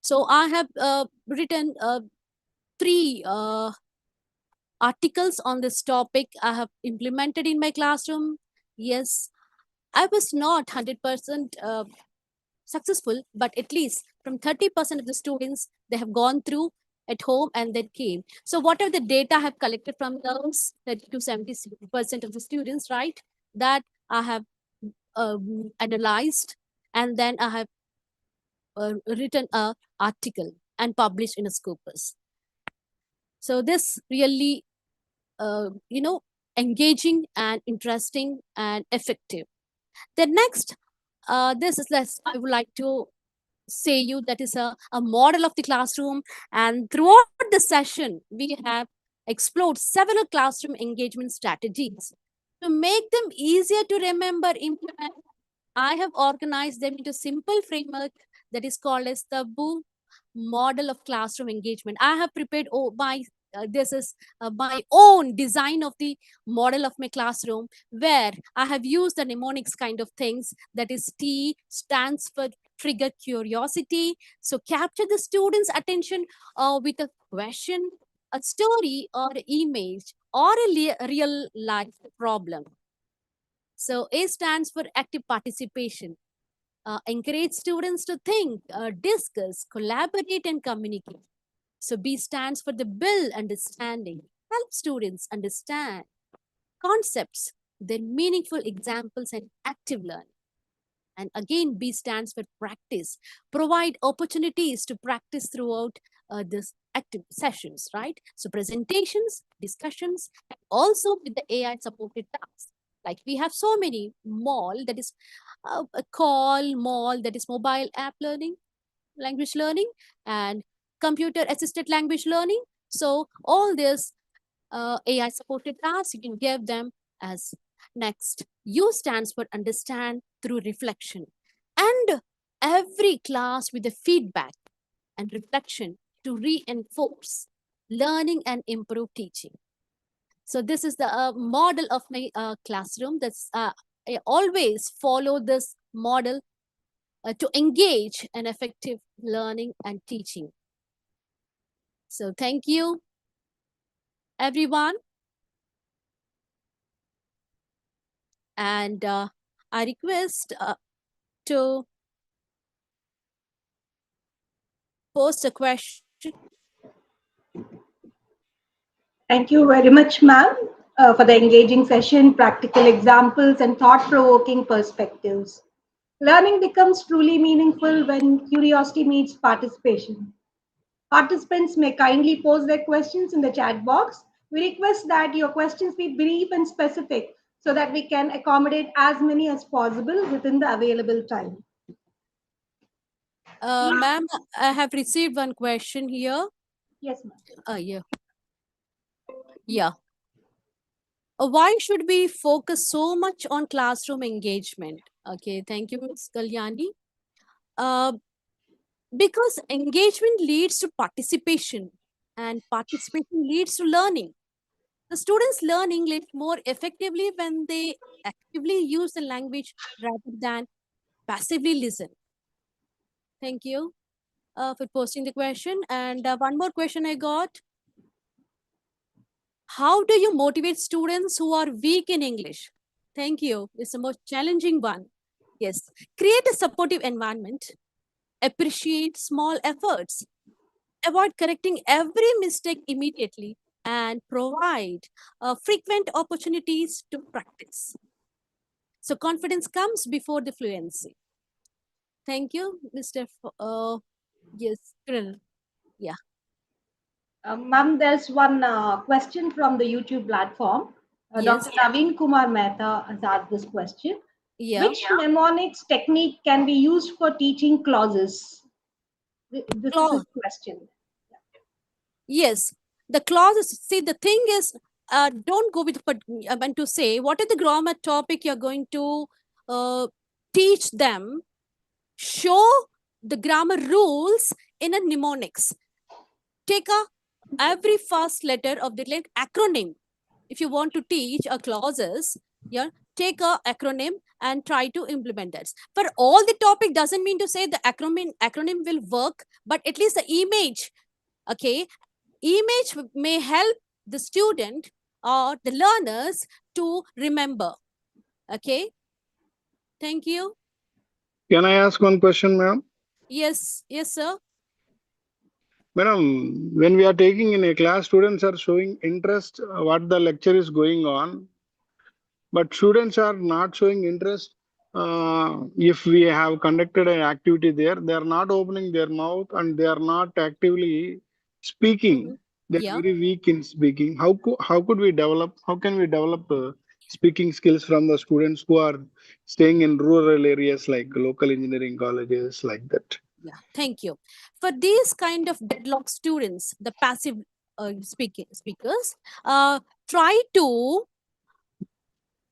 So I have written 3 articles on this topic I have implemented in my classroom. Yes, I was not 100% successful, but at least from 30% of the students, they have gone through at home and then came. So whatever the data I have collected from those 30 to 70% of the students, right, that I have analyzed, and then I have written a article and published in a Scopus. So this really, engaging and interesting and effective. The next, this is less, I would like to say you that is a model of the classroom. And throughout the session, we have explored several classroom engagement strategies. To make them easier to remember, implement, I have organized them into simple framework that is called as the BOO model of classroom engagement. I have prepared this is my own design of the model of my classroom, where I have used the mnemonics kind of things. That is, T stands for trigger curiosity. So capture the students' attention with a question, a story, or an image, or a real life problem. So A stands for active participation. Encourage students to think, discuss, collaborate, and communicate. So B stands for the build understanding. Help students understand concepts, their meaningful examples, and active learning. And again, B stands for practice. Provide opportunities to practice throughout this active sessions, right? So presentations, discussions, and also with the AI supported tasks. Like we have so many MAL, that is a call, MAL, that is mobile app learning, language learning, and computer assisted language learning. So all this AI supported tasks, you can give them as next. U stands for understand through reflection. And every class with the feedback and reflection to reinforce learning and improve teaching. So this is the model of my classroom. That's I always follow this model to engage in effective learning and teaching. So thank you, everyone. And I request to post a question. Thank you very much, ma'am, for the engaging session, practical examples, and thought-provoking perspectives. Learning becomes truly meaningful when curiosity meets participation. Participants may kindly pose their questions in the chat box. We request that your questions be brief and specific so that we can accommodate as many as possible within the available time. Ma'am, I have received one question here. Yes, ma'am. Yeah. Yeah. Why should we focus so much on classroom engagement? Okay, thank you, Ms. Kalyani. Because engagement leads to participation, and participation leads to learning. The students learn English more effectively when they actively use the language rather than passively listen. Thank you for posting the question. And one more question I got. How do you motivate students who are weak in English? Thank you. It's the most challenging one. Yes. Create a supportive environment. Appreciate small efforts. Avoid correcting every mistake immediately and provide frequent opportunities to practice. So confidence comes before the fluency. Thank you, Mr. Yes, Krill. Yeah. Ma'am, there's one question from the YouTube platform. Yes. Dr. Naveen Kumar Mehta has asked this question. Yeah. Which mnemonics technique can be used for teaching clauses? This is his question. Yes, the clauses. See, the thing is, don't go with, but I meant to say, what is the grammar topic you're going to teach them? Show the grammar rules in a mnemonics. Take every first letter of the acronym. If you want to teach a clauses, yeah, take a acronym and try to implement that. For all the topic doesn't mean to say the acronym will work, but at least the image, okay, image may help the student or the learners to remember. Okay, thank you. Can I ask one question, ma'am? Yes, sir. Madam, when we are taking in a class, students are showing interest what the lecture is going on, but students are not showing interest. If we have conducted an activity there, they are not opening their mouth and they are not actively speaking. They are very weak in speaking. How could we develop? How can we develop speaking skills from the students who are staying in rural areas like local engineering colleges like that? Yeah, thank you. For these kind of deadlock students, the passive speakers, try to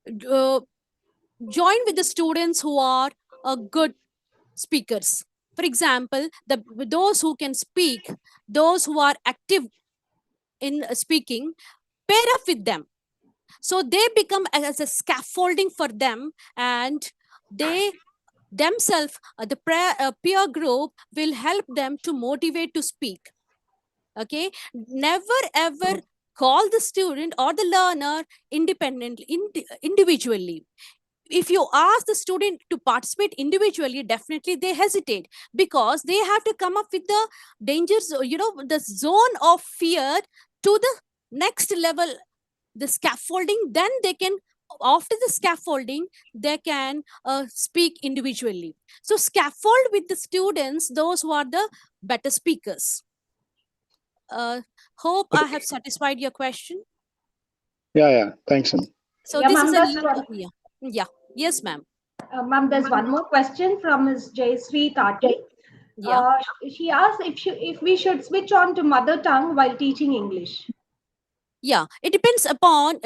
join with the students who are good speakers. For example, those who can speak, those who are active in speaking, pair up with them. So they become as a scaffolding for them, and they themselves, the peer group will help them to motivate to speak. Okay, never ever call the student or the learner independently, individually. If you ask the student to participate individually, definitely they hesitate, because they have to come up with the dangers, the zone of fear to the next level, the scaffolding. Then they can, after the scaffolding, they can speak individually. So scaffold with the students, those who are the better speakers. Hope I have satisfied your question. Yeah. Thanks, ma'am. So Yeah, this ma'am, is that's yeah. Yes, ma'am. Ma'am, there's one more question from Ms. Jayasree Tati. Yeah. She asked if we should switch on to mother tongue while teaching English. Yeah, it depends upon,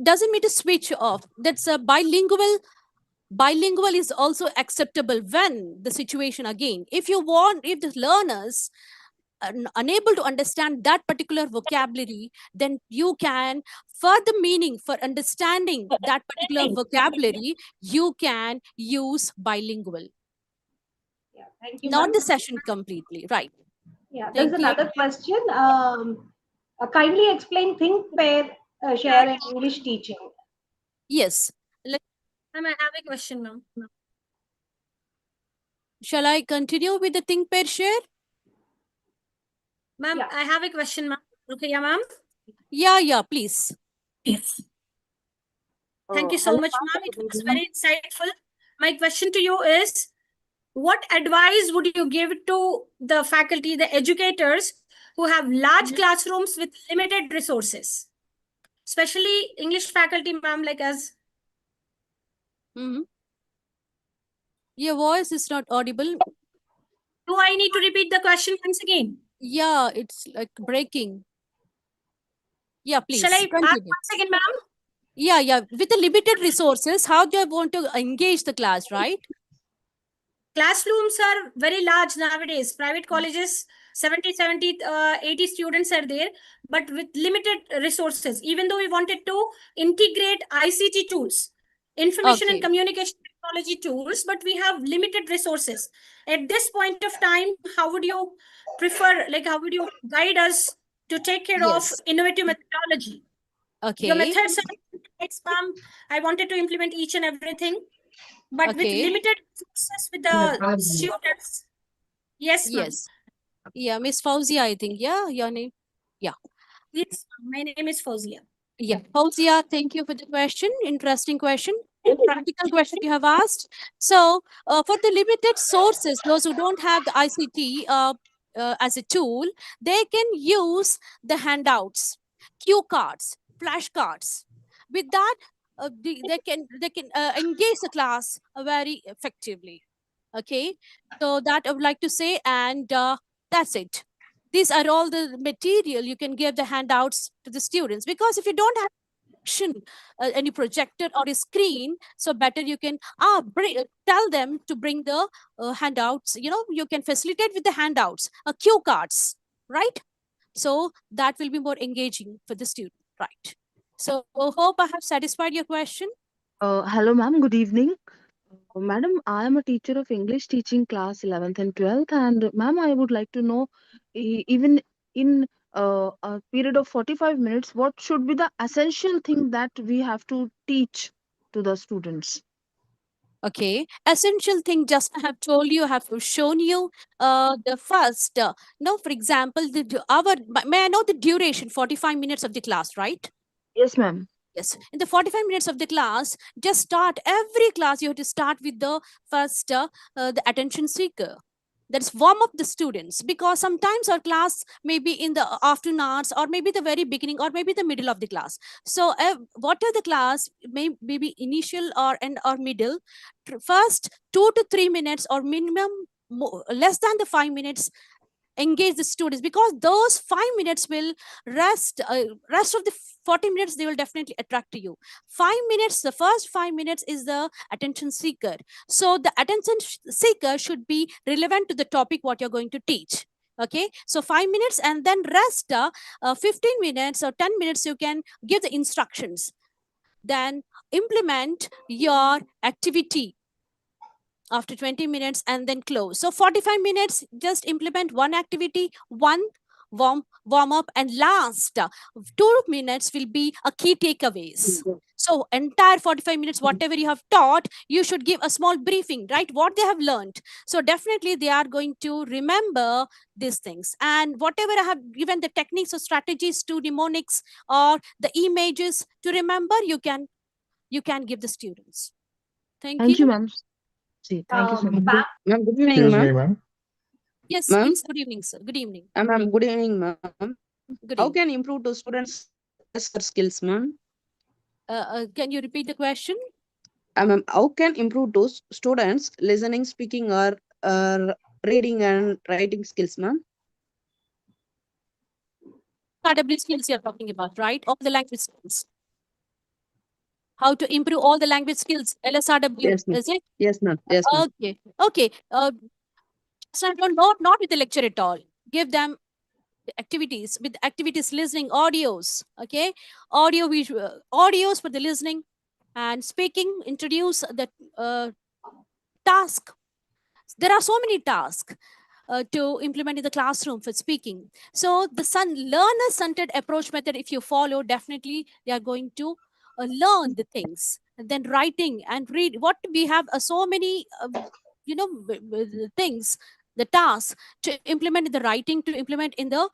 doesn't mean to switch off. That's a bilingual is also acceptable when the situation, again, if the learners are unable to understand that particular vocabulary, then you can, for the meaning, for understanding that particular vocabulary, you can use bilingual, Yeah, thank you, not ma'am. the session completely, right? Yeah, there's Thank you. another question. Kindly explain think, pair, share, and English teaching. Yes. Ma'am, I have a question, ma'am. Shall I continue with the think, pair, share? Ma'am, I have a question, ma'am. Okay, yeah, ma'am. Yeah, please. Thank you so much, ma'am. It was very insightful. My question to you is, what advice would you give to the faculty, the educators who have large classrooms with limited resources? Especially English faculty, ma'am, like us. Your voice is not audible. Do I need to repeat the question once again? Yeah, it's like breaking. Yeah, please. Shall I ask continue. once again, ma'am? Yeah. With the limited resources, how do I want to engage the class, right? Classrooms are very large nowadays. Private colleges, 70, 80 students are there, but with limited resources. Even though we wanted to integrate ICT tools, information and communication technology tools, but we have limited resources. At this point of time, how would you prefer, how would you guide us to take care of innovative methodology? Okay. Your methods are nice, ma'am. I wanted to implement each and everything, but with limited resources with the students. Yes, ma'am. Yes. Yeah, Miss Fauzia, I think. Yeah, your name. Yeah. Yes, my name is Fauzia. Yeah, Fauzia, thank you for the question. Interesting question. Practical question you have asked. So, for the limited sources, those who don't have the ICT as a tool, they can use the handouts, cue cards, flashcards. With that, they can engage the class very effectively. Okay, so that I would like to say, and that's it. These are all the material you can give the handouts to the students, because if you don't have any projector or a screen, so better you can tell them to bring the handouts. You can facilitate with the handouts, cue cards, right? So that will be more engaging for the student, right? So hope I have satisfied your question. Hello, ma'am. Good evening. Madam, I am a teacher of English teaching class 11th and 12th. And ma'am, I would like to know, even in a period of 45 minutes, what should be the essential thing that we have to teach to the students? Okay, essential thing, just I have told you, I have shown you the first, for example, may I know the duration, 45 minutes of the class, right? Yes, ma'am. Yes, in the 45 minutes of the class, just start every class. You have to start with the first, the attention seeker. That's warm up the students, because sometimes our class may be in the afternoon hours, or maybe the very beginning, or maybe the middle of the class. So whatever the class may be initial or end or middle, first 2 to 3 minutes or minimum less than the 5 minutes, engage the students, because those 5 minutes will rest of the 40 minutes they will definitely attract to you. 5 minutes, the first 5 minutes is the attention seeker. So the attention seeker should be relevant to the topic what you're going to teach. Okay, so 5 minutes, and then rest 15 minutes or 10 minutes you can give the instructions, then implement your activity after 20 minutes, and then close. So 45 minutes, just implement one activity, one warm up, and last 2 minutes will be a key takeaways. So entire 45 minutes, whatever you have taught, you should give a small briefing, right? What they have learned. So definitely they are going to remember these things. And whatever I have given the techniques or strategies to mnemonics or the images to remember, you can give the students. Thank Thank you, you. ma'am. See, thank you so much. Ma'am, Ma'am, good evening, Excuse me, ma'am. ma'am. Yes, Ma'am? it's good evening, sir. Good evening. Ma'am, good evening, ma'am. Good How evening. can improve the students' skills, ma'am? Can you repeat the question? Ma'am, how can improve those students' listening, speaking, or reading and writing skills, ma'am? RW skills you're talking about, right? All the language skills. How to improve all the language skills? LSRW, Yes, ma'am. is it? Yes, ma'am. Yes, ma'am. Okay. Okay. So not with the lecture at all. Give them activities with activities, listening, audios. Okay, audio visual audios for the listening and speaking. Introduce the task. There are so many tasks to implement in the classroom for speaking. So the learner-centered approach method, if you follow, definitely they are going to learn the things. And then writing and read. What we have so many, things, the tasks to implement in the writing, to implement in the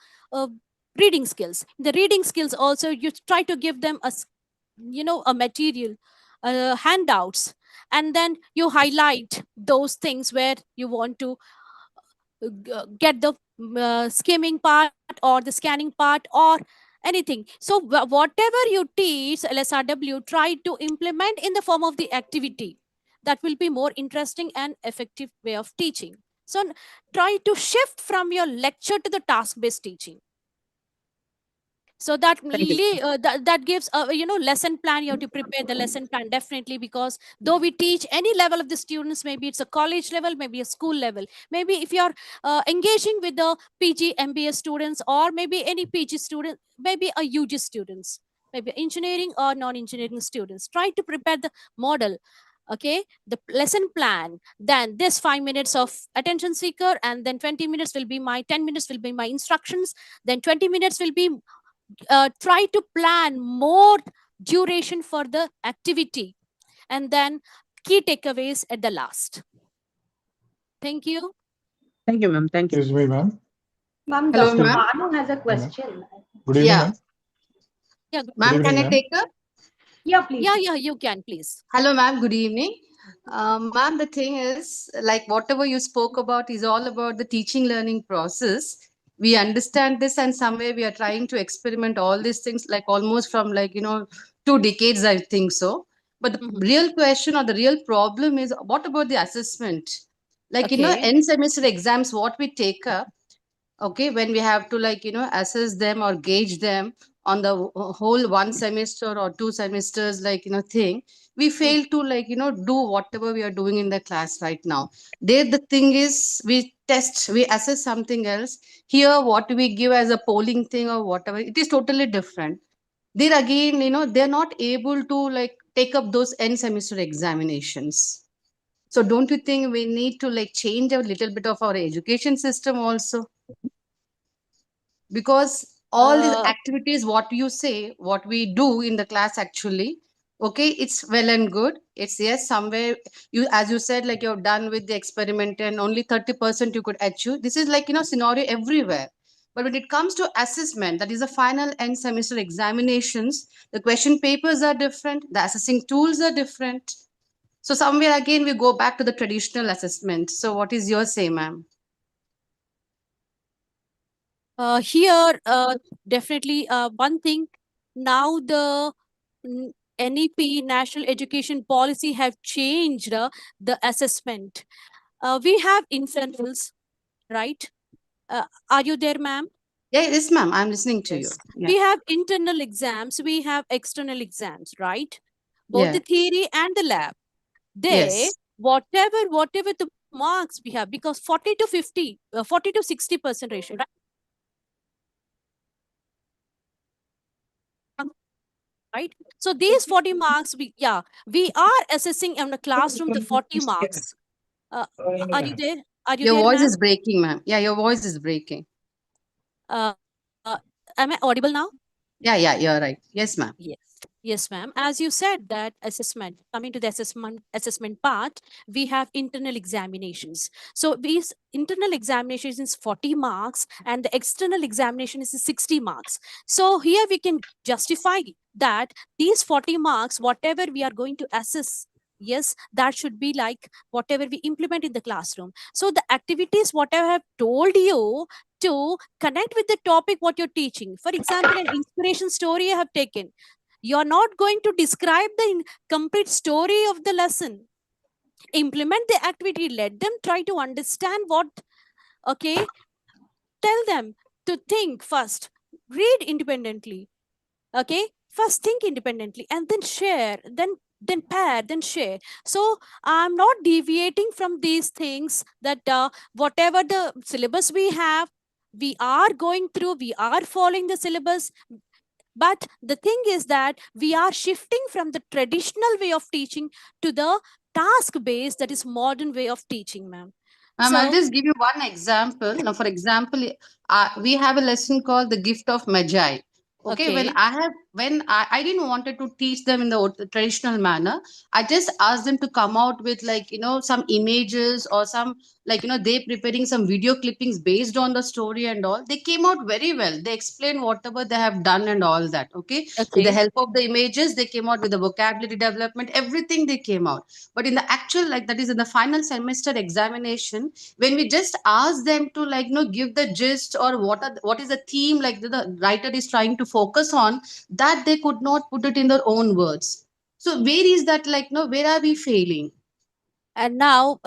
reading skills. The reading skills also, you try to give them a material, handouts, and then you highlight those things where you want to get the skimming part or the scanning part or anything. So whatever you teach LSRW, try to implement in the form of the activity. That will be more interesting and effective way of teaching. So try to shift from your lecture to the task based teaching. So that that gives a lesson plan. You have to prepare the lesson plan definitely, because though we teach any level of the students, maybe it's a college level, maybe a school level, maybe if you're engaging with the PG MBA students, or maybe any PG student, maybe a UG students, maybe engineering or non-engineering students, try to prepare the model. Okay, the lesson plan, then this 5 minutes of attention seeker, and then 20 minutes will be my 10 minutes will be my instructions, then 20 minutes will be try to plan more duration for the activity, and then key takeaways at the last. Thank you. Thank you, ma'am. Thank you. Excuse me, ma'am. Ma'am, Hello, Dr. ma'am. Banu has a question. Good evening, Yeah. ma'am. Yeah, Ma'am, Good can evening, I ma'am. take a? Yeah, please. yeah, you can, please. Hello, ma'am. Good evening. Ma'am, the thing is, like whatever you spoke about is all about the teaching learning process. We understand this, and somewhere we are trying to experiment all these things, like almost from 2 decades, I think so. But the real question or the real problem is, what about the assessment? Like, Okay. end semester exams, what we take up, okay, when we have to assess them or gauge them on the whole 1 semester or 2 semesters thing, we fail to do whatever we are doing in the class right now. There the thing is, we assess something else. Here what we give as a polling thing or whatever, it is totally different. There again, they're not able to take up those end semester examinations. So don't you think we need to change a little bit of our education system also? Because all these activities, what you say, what we do in the class, actually, okay, it's well and good. It's, yes, somewhere you, as you said, you're done with the experiment and only 30% you could achieve. This is scenario everywhere. But when it comes to assessment, that is the final end semester examinations, the question papers are different, the assessing tools are different. So somewhere again we go back to the traditional assessment. So what is your say, ma'am? Here, definitely one thing, now the NEP, National Education Policy, have changed the assessment. We have internals, right? Are you there, ma'am? Yeah, yes, ma'am. I'm listening to you. Yes. Yeah. We have internal exams, we have external exams, right? Both the Yeah. theory and the lab. They, Yes. whatever the marks we have, because 40 to 50, 40 to 60% ratio, right? Right? So these 40 marks, we are assessing in the classroom the 40 marks. Are you there? Are you Your there, voice ma'am? is breaking, ma'am. Yeah, your voice is breaking. Am I audible now? Yeah, you're right. Yes, ma'am. Yes. Yes, ma'am. As you said that assessment, coming to the assessment part, we have internal examinations. So these internal examinations is 40 marks and the external examination is 60 marks. So here we can justify that these 40 marks, whatever we are going to assess, yes, that should be like whatever we implement in the classroom. So the activities, whatever I have told you, to connect with the topic what you're teaching. For example, an inspiration story I have taken. You're not going to describe the complete story of the lesson. Implement the activity. Let them try to understand what, okay? Tell them to think first. Read independently. Okay? First think independently and then share, then pair, then share. So I'm not deviating from these things that whatever the syllabus we have, we are going through, we are following the syllabus. But the thing is that we are shifting from the traditional way of teaching to the task based, that is modern way of teaching, ma'am. I'll So just give you one example. Now, for example, we have a lesson called the gift of Magi. Okay, okay, when I didn't wanted to teach them in the traditional manner, I just asked them to come out with like some images or some they preparing some video clippings based on the story and all. They came out very well. They explained whatever they have done and all that. Okay, with the okay. help of the images, they came out with the vocabulary development, everything they came out. But in the actual that is in the final semester examination, when we just ask them to give the gist or what is the theme the writer is trying to focus on, that they could not put it in their own words. So where is that where are we failing? And now,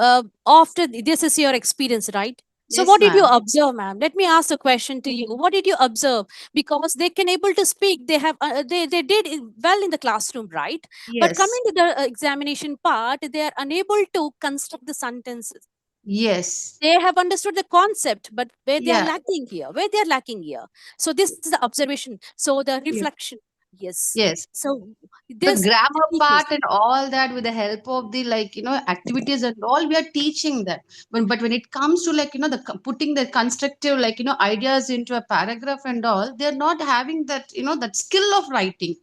after this is your experience, right? So Yes, what did you ma'am. observe, ma'am? Let me ask a question to you. What did you observe? Because they can able to speak, they have they did well in the classroom, right? But Yes. coming to the examination part, they are unable to construct the sentences. Yes. They have understood the concept, but where they are Yeah. lacking here, where they are lacking here. So this is the observation. So the Yeah. reflection, yes. Yes. So The this grammar teaches. part and all that, with the help of the activities and all, we are teaching them. But when it comes to putting the constructive ideas into a paragraph and all, they're not having that that skill of writing.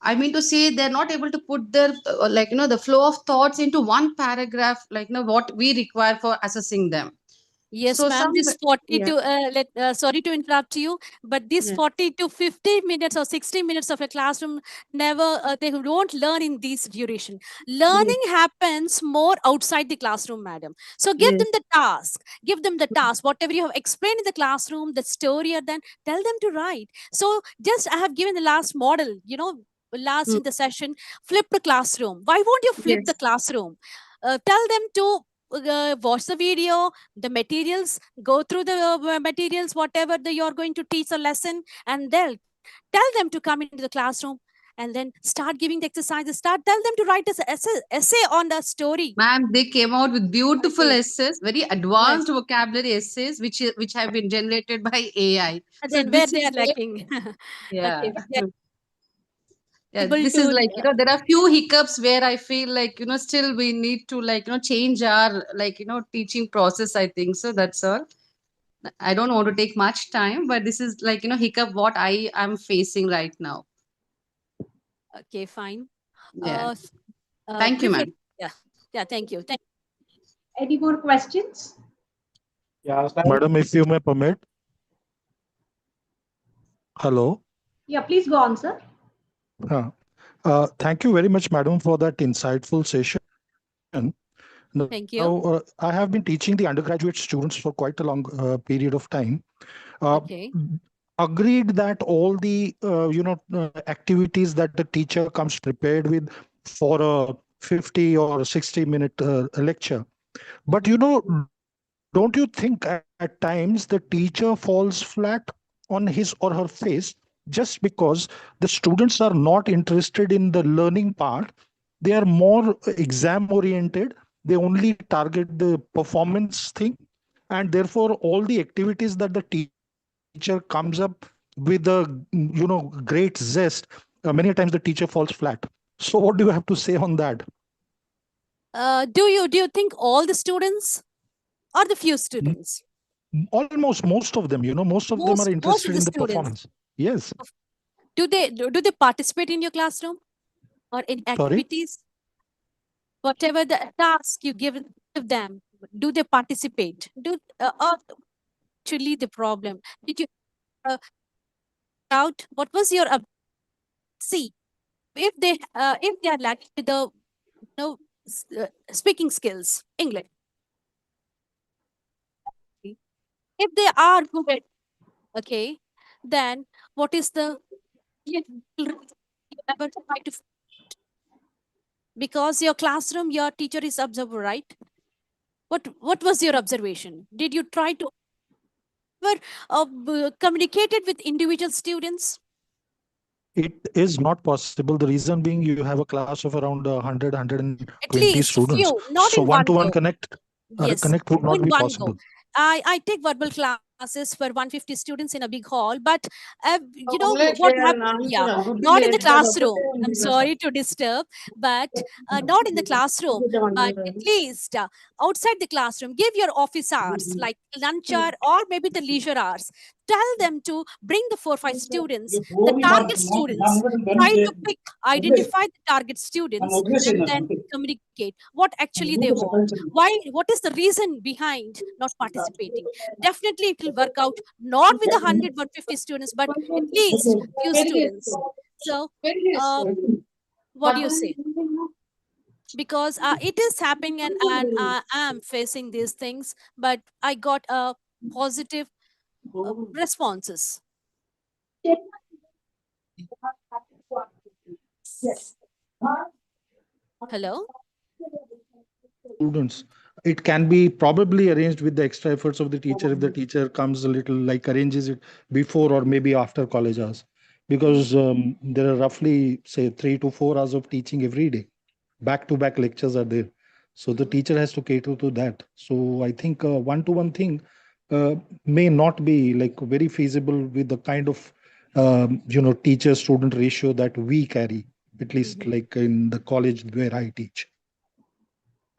I mean to say, they're not able to put their the flow of thoughts into one paragraph, what we require for assessing them. Yes, So ma'am. some, This 40 yeah, to sorry to interrupt you, but this yeah, 40 to 50 minutes or 60 minutes of a classroom never they don't learn in this duration. yes, Learning happens more outside the classroom, madam. So give yes, them the task. Give them the task. Whatever you have explained in the classroom, the story, or then tell them to write. So just I have given the last model, last mm, in the session, flip the classroom. Why won't you flip the yes, classroom? Tell them to watch the video, the materials, go through the materials, whatever you're going to teach a lesson, and they'll tell them to come into the classroom and then start giving the exercises. Tell them to write an essay on the story. ma'am, they came out with beautiful Okay. essays, very advanced vocabulary essays, which have been generated by AI. And So then where this they is are where, lacking. yeah. Okay. They're Yeah, able this to is there are few hiccups where I feel still we need to change our teaching process, I think. So that's all. I don't want to take much time, but this is hiccup what I am facing right now. okay, fine. Yeah. Uh, Thank you, reflect. ma'am. Yeah. Yeah. Thank you. Any more questions? Madam, if you may permit. Hello. Yeah, please go on, sir. Thank you very much, madam, for that insightful session. Thank you. I have been teaching the undergraduate students for quite a long period of time. Okay. Agreed that all the activities that the teacher comes prepared with for a 50 or 60-minute lecture, but don't you think at times the teacher falls flat on his or her face just because the students are not interested in the learning part? They are more exam oriented. They only target the performance thing. And therefore, all the activities that the teacher comes up with a great zest, many times the teacher falls flat. So what do you have to say on that? Do you think all the students or the few students? Almost most of them, most of them are Most interested of in the the students. performance. Yes. Do they participate in your classroom or in activities? Whatever the task you give them, do they participate? Or actually the problem? Did you out? What was your see? If they are lacking with the speaking skills, English. If they are good, okay, then what is the you ever try to, because your classroom, your teacher is observer, right? What was your observation? Did you try to ever communicated with individual students? It is not possible. The reason being, you have a class of around 100, 120 At least a students. few, not So in one one-to-one go. Yes, connect would not in be one go. possible. I take verbal classes for 150 students in a big hall, but you know what happened? Yeah, not in the classroom. I'm sorry to disturb, but not in the classroom. But at least outside the classroom, give your office hours like lunch hour or maybe the leisure hours. Tell them to bring the 4-5 students, the target students. Try to identify the target students, and then communicate what actually they want. What is the reason behind not participating? Definitely it will work out, not with 100 150 students, but at least few students. So what do you say? Because it is happening, and I am facing these things, but I got a positive responses. Hello. Students, it can be probably arranged with the extra efforts of the teacher, if the teacher comes a little, like arranges it before or maybe after college hours, because there are roughly say 3 to 4 hours of teaching every day. Back to back lectures are there, so the teacher has to cater to that. So I think one-to-one thing may not be like very feasible with the kind of teacher student ratio that we carry, at least like in the college where I teach.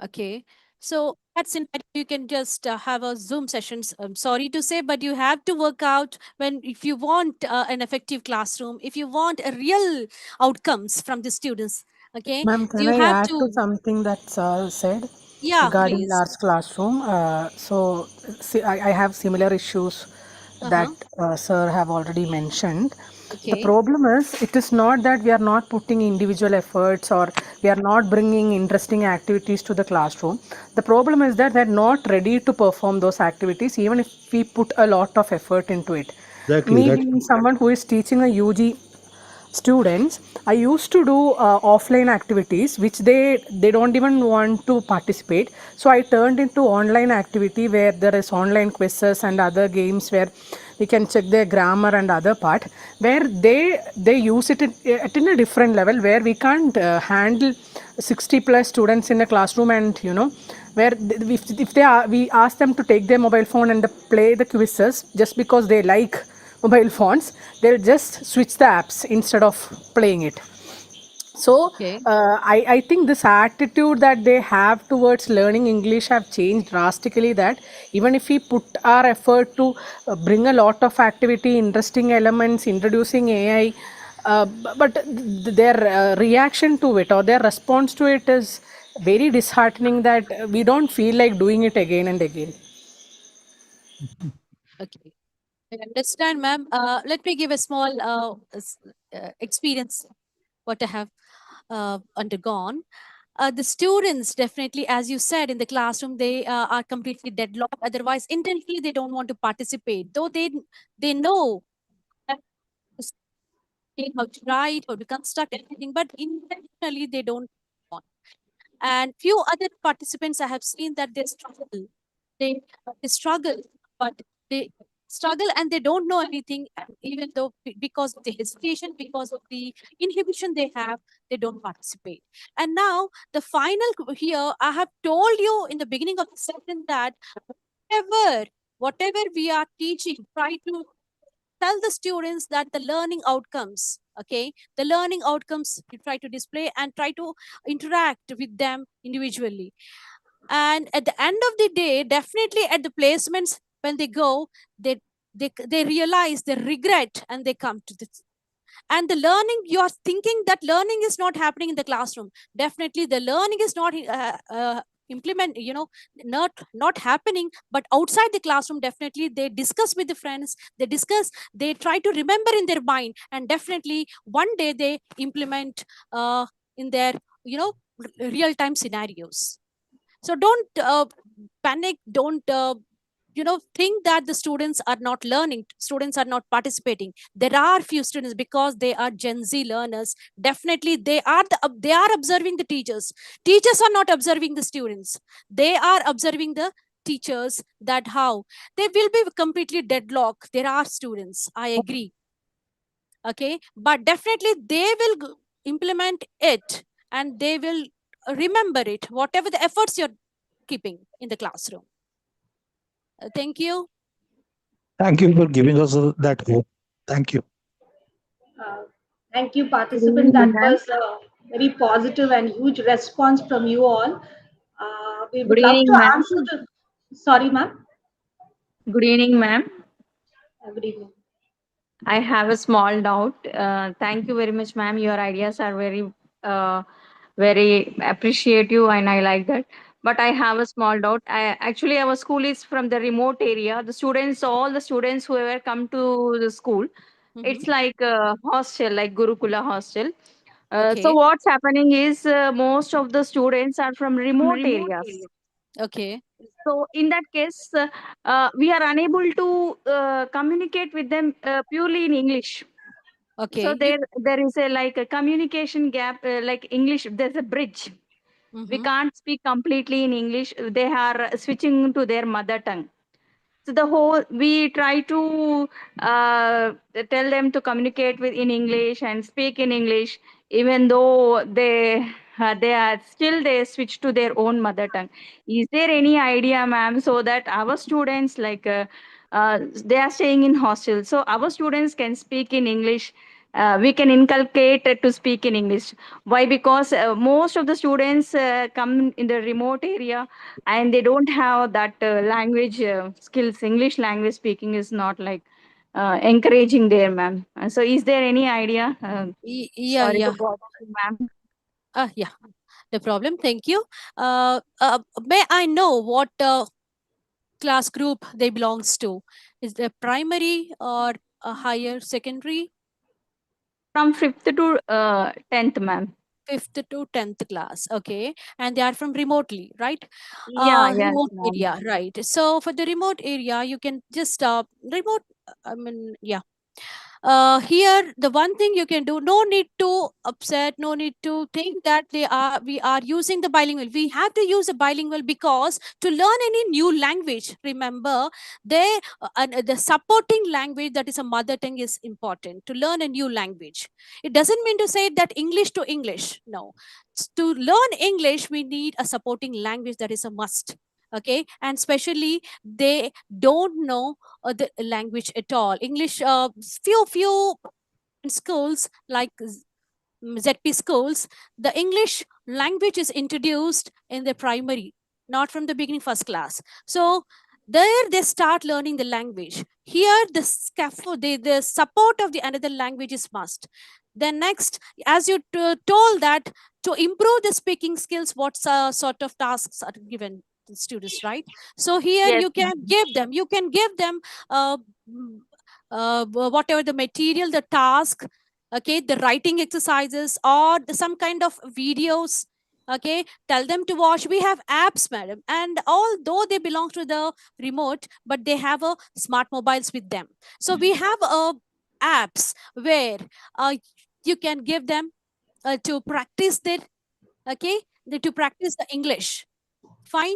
Okay. So that's in you can just have a Zoom sessions. I'm sorry to say, but you have to work out if you want an effective classroom, if you want a real outcomes from the students. Okay. Ma'am, So can you I have add to to, something that Sir said yeah, regarding please. large classroom? I have similar issues that Sir have already mentioned. The Okay. problem is, it is not that we are not putting individual efforts or we are not bringing interesting activities to the classroom. The problem is that they're not ready to perform those activities, even if we put a lot of effort into it. Exactly. Me being someone who is teaching a UG students, I used to do offline activities which they don't even want to participate, so I turned into online activity where there is online quizzes and other games where we can check their grammar and other part, where they use it at in a different level, where we can't handle 60 plus students in a classroom, and where if they are, we ask them to take their mobile phone and play the quizzes just because they like mobile phones, they'll just switch the apps instead of playing it. So Okay. I think this attitude that they have towards learning English have changed drastically, that even if we put our effort to bring a lot of activity, interesting elements, introducing AI, but their reaction to it or their response to it is very disheartening, that we don't feel like doing it again and again. Okay. I understand, ma'am. Let me give a small experience what I have undergone. The students definitely, as you said, in the classroom, they are completely deadlocked. Otherwise, intentionally, they don't want to participate, though they know how to write, how to construct everything, but intentionally they don't want. And few other participants I have seen that they struggle. They struggle, but they struggle and they don't know anything, even though because of the hesitation, because of the inhibition they have, they don't participate. And now the final here, I have told you in the beginning of the session that whatever we are teaching, try to tell the students that the learning outcomes, okay, the learning outcomes you try to display and try to interact with them individually. And at the end of the day, definitely at the placements when they go, they they realize, they regret, and they come to this. And the learning, you are thinking that learning is not happening in the classroom. Definitely the learning is not not happening, but outside the classroom, definitely they discuss with the friends, they try to remember in their mind, and definitely one day they implement in their real time scenarios. So don't panic, don't think that the students are not learning, students are not participating. There are few students, because they are Gen Z learners, definitely they are observing the teachers. Teachers are not observing the students, they are observing the teachers, that how they will be completely deadlocked. There are students, I agree, okay, but definitely they will implement it, and they will remember it, whatever the efforts you're keeping in the classroom. Thank you. Thank you for giving us that hope. Thank you. Thank you, Good participant. evening, That ma'am. was a very positive and huge response from you all. We would Good love to evening, ma'am. answer to. Sorry, ma'am. Good evening, ma'am. Good evening. I have a small doubt. Thank you very much, ma'am. Your ideas are very appreciative, and I like that. But I have a small doubt. Actually, our school is from the remote area. The students, all the students who ever come to the school, it's like a hostel, like Gurukula hostel. So Okay. what's happening is most of the students are from remote areas. Okay. So in that case, we are unable to communicate with them purely in English. So Okay. there is a like a communication gap, like English. There's a bridge. We can't speak completely in English. They are switching to their mother tongue. So the whole we try to tell them to communicate with in English and speak in English, even though they are still they switch to their own mother tongue. Is there any idea, ma'am, so that our students they are staying in hostels, so our students can speak in English? We can inculcate to speak in English. Why? Because most of the students come in the remote area, and they don't have that language skills. English language speaking is not like encouraging there, ma'am. So is there any idea? Yeah, Sorry to yeah. bother you, ma'am. Yeah, no problem. Thank you. May I know what class group they belongs to? Is there primary or a higher secondary? From 5th to 10th, ma'am. 5th to 10th class. Okay. And they are from remotely, right? Yeah, yes, Remote ma'am. area, right? So for the remote area, you can just remote. I mean, yeah. Here the one thing you can do, no need to upset, no need to think that we are using the bilingual. We have to use a bilingual, because to learn any new language, remember, the supporting language, that is a mother tongue, is important to learn a new language. It doesn't mean to say that English to English, no. To learn English, we need a supporting language, that is a must. Okay. And especially they don't know the language at all. English, few schools like ZP schools, the English language is introduced in the primary, not from the beginning, first class. So there they start learning the language. Here the scaffold, the support of the another language is must. Then next, as you told that to improve the speaking skills, what sort of tasks are given to students, right? So here Yes, you ma'am. can give them uh, whatever the material, the task, okay, the writing exercises, or some kind of videos. Okay, tell them to watch. We have apps, madam, and although they belong to the remote, but they have a smart mobiles with them. So we have apps where you can give them to practice their, okay, to practice the English. Fine.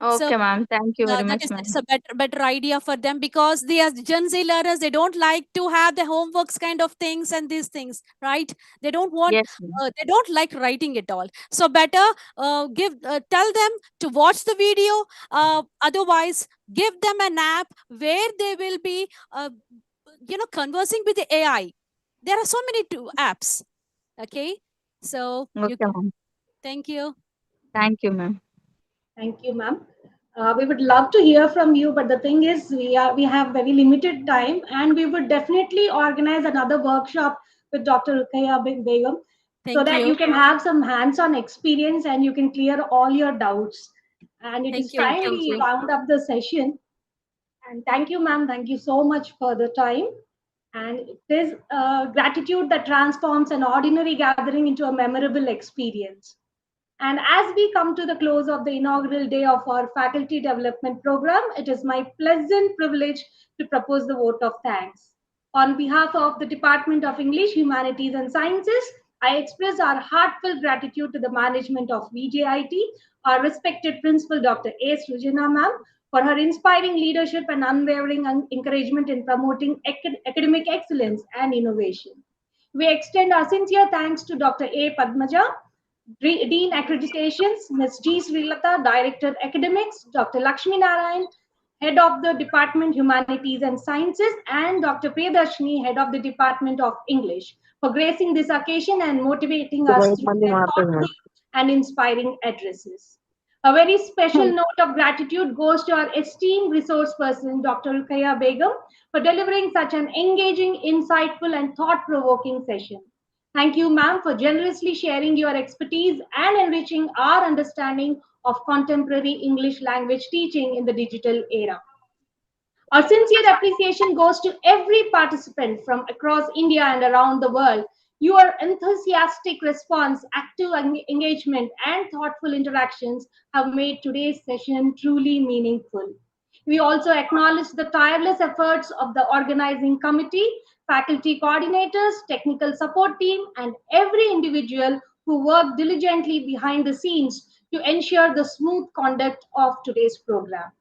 So Okay, ma'am. Thank you very that much, is ma'am. a better idea for them, because they are Gen Z learners. They don't like to have the homeworks kind of things and these things, right? They don't want. Yes, ma'am. They don't like writing at all. So better tell them to watch the video. Otherwise, give them an app where they will be, conversing with the AI. There are so many apps. Okay, so you Okay, can. ma'am. Thank you. Thank you, ma'am. Thank you, ma'am. We would love to hear from you, but the thing is, we have very limited time, and we would definitely organize another workshop with Dr. Ruqayya Begum, so that you can have some hands-on experience and you can clear all your doubts. And it is time we round up the session. And thank you, ma'am. Thank you so much for the time. And it is gratitude that transforms an ordinary gathering into a memorable experience. And as we come to the close of the inaugural day of our faculty development program, it is my pleasant privilege to propose the vote of thanks. On behalf of the Department of English, Humanities and Sciences, I express our heartfelt gratitude to the management of VJIT, our respected principal, Dr. A. Srujana ma'am, for her inspiring leadership and unwavering encouragement in promoting academic excellence and innovation. We extend our sincere thanks to Dr. A. Padmaja, Dean Accreditations, Ms. G. Srilata, Director Academics, Dr. Lakshmi Narayan, Head of the Department Humanities and Sciences, and Dr. Priyadarshini, Head of the Department of English, for gracing this occasion and motivating us through their thoughtful and inspiring addresses. A very special note of gratitude goes to our esteemed resource person, Dr. Ruqayya Begum, for delivering such an engaging, insightful, and thought-provoking session. Thank you, ma'am, for generously sharing your expertise and enriching our understanding of contemporary English language teaching in the digital era. Our sincere appreciation goes to every participant from across India and around the world. Your enthusiastic response, active engagement, and thoughtful interactions have made today's session truly meaningful. We also acknowledge the tireless efforts of the organizing committee, faculty coordinators, technical support team, and every individual who worked diligently behind the scenes to ensure the smooth conduct of today's program.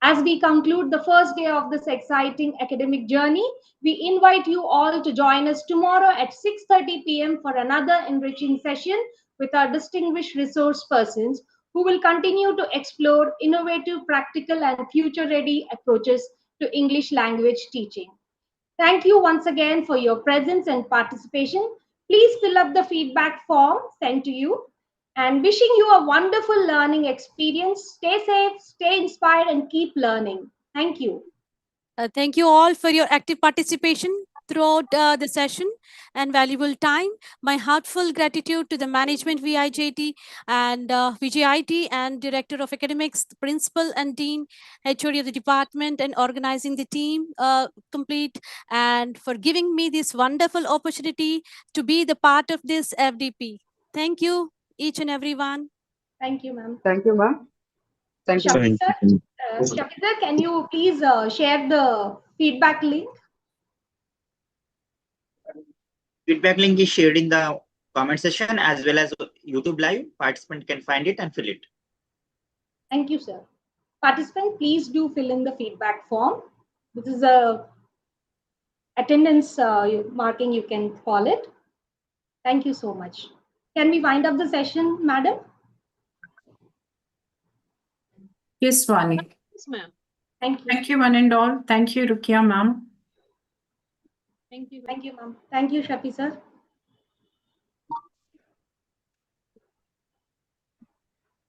As we conclude the first day of this exciting academic journey, we invite you all to join us tomorrow at 6:30 p.m. for another enriching session with our distinguished resource persons who will continue to explore innovative, practical, and future-ready approaches to English language teaching. Thank you once again for your presence and participation. Please fill up the feedback form sent to you, and wishing you a wonderful learning experience. Stay safe, stay inspired, and keep learning. Thank you. Thank you all for your active participation throughout the session and valuable time. My heartfelt gratitude to the management VIJT and VJIT and Director of Academics, Principal and Dean, HOD of the department, and organizing the team complete, and for giving me this wonderful opportunity to be the part of this FDP. Thank you, each and everyone. Thank you, ma'am. Thank you, ma'am. Thank you. Shafisa, can you please share the feedback link? Feedback link is shared in the comment section as well as YouTube live. Participant can find it and fill it. Thank you, sir. Participant, please do fill in the feedback form. This is a attendance marking, you can call it. Thank you so much. Can we wind up the session, madam? Yes, Vani. Yes, ma'am. Thank you. Thank you, one and all. Thank you, Ruqayya, ma'am. Thank you, ma'am. Thank you, Shafi, sir.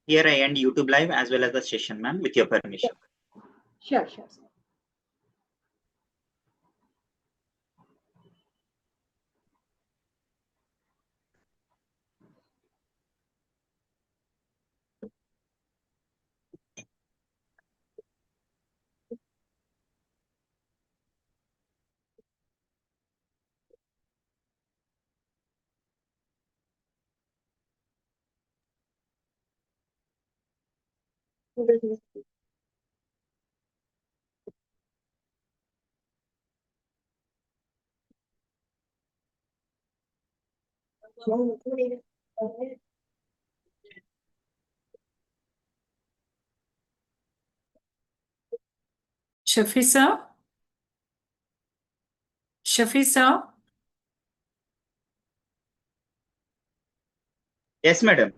Here I end YouTube live as well as the session, ma'am, with your permission. Sure, sure, sir. Shafisa? Shafisa? Yes, madam.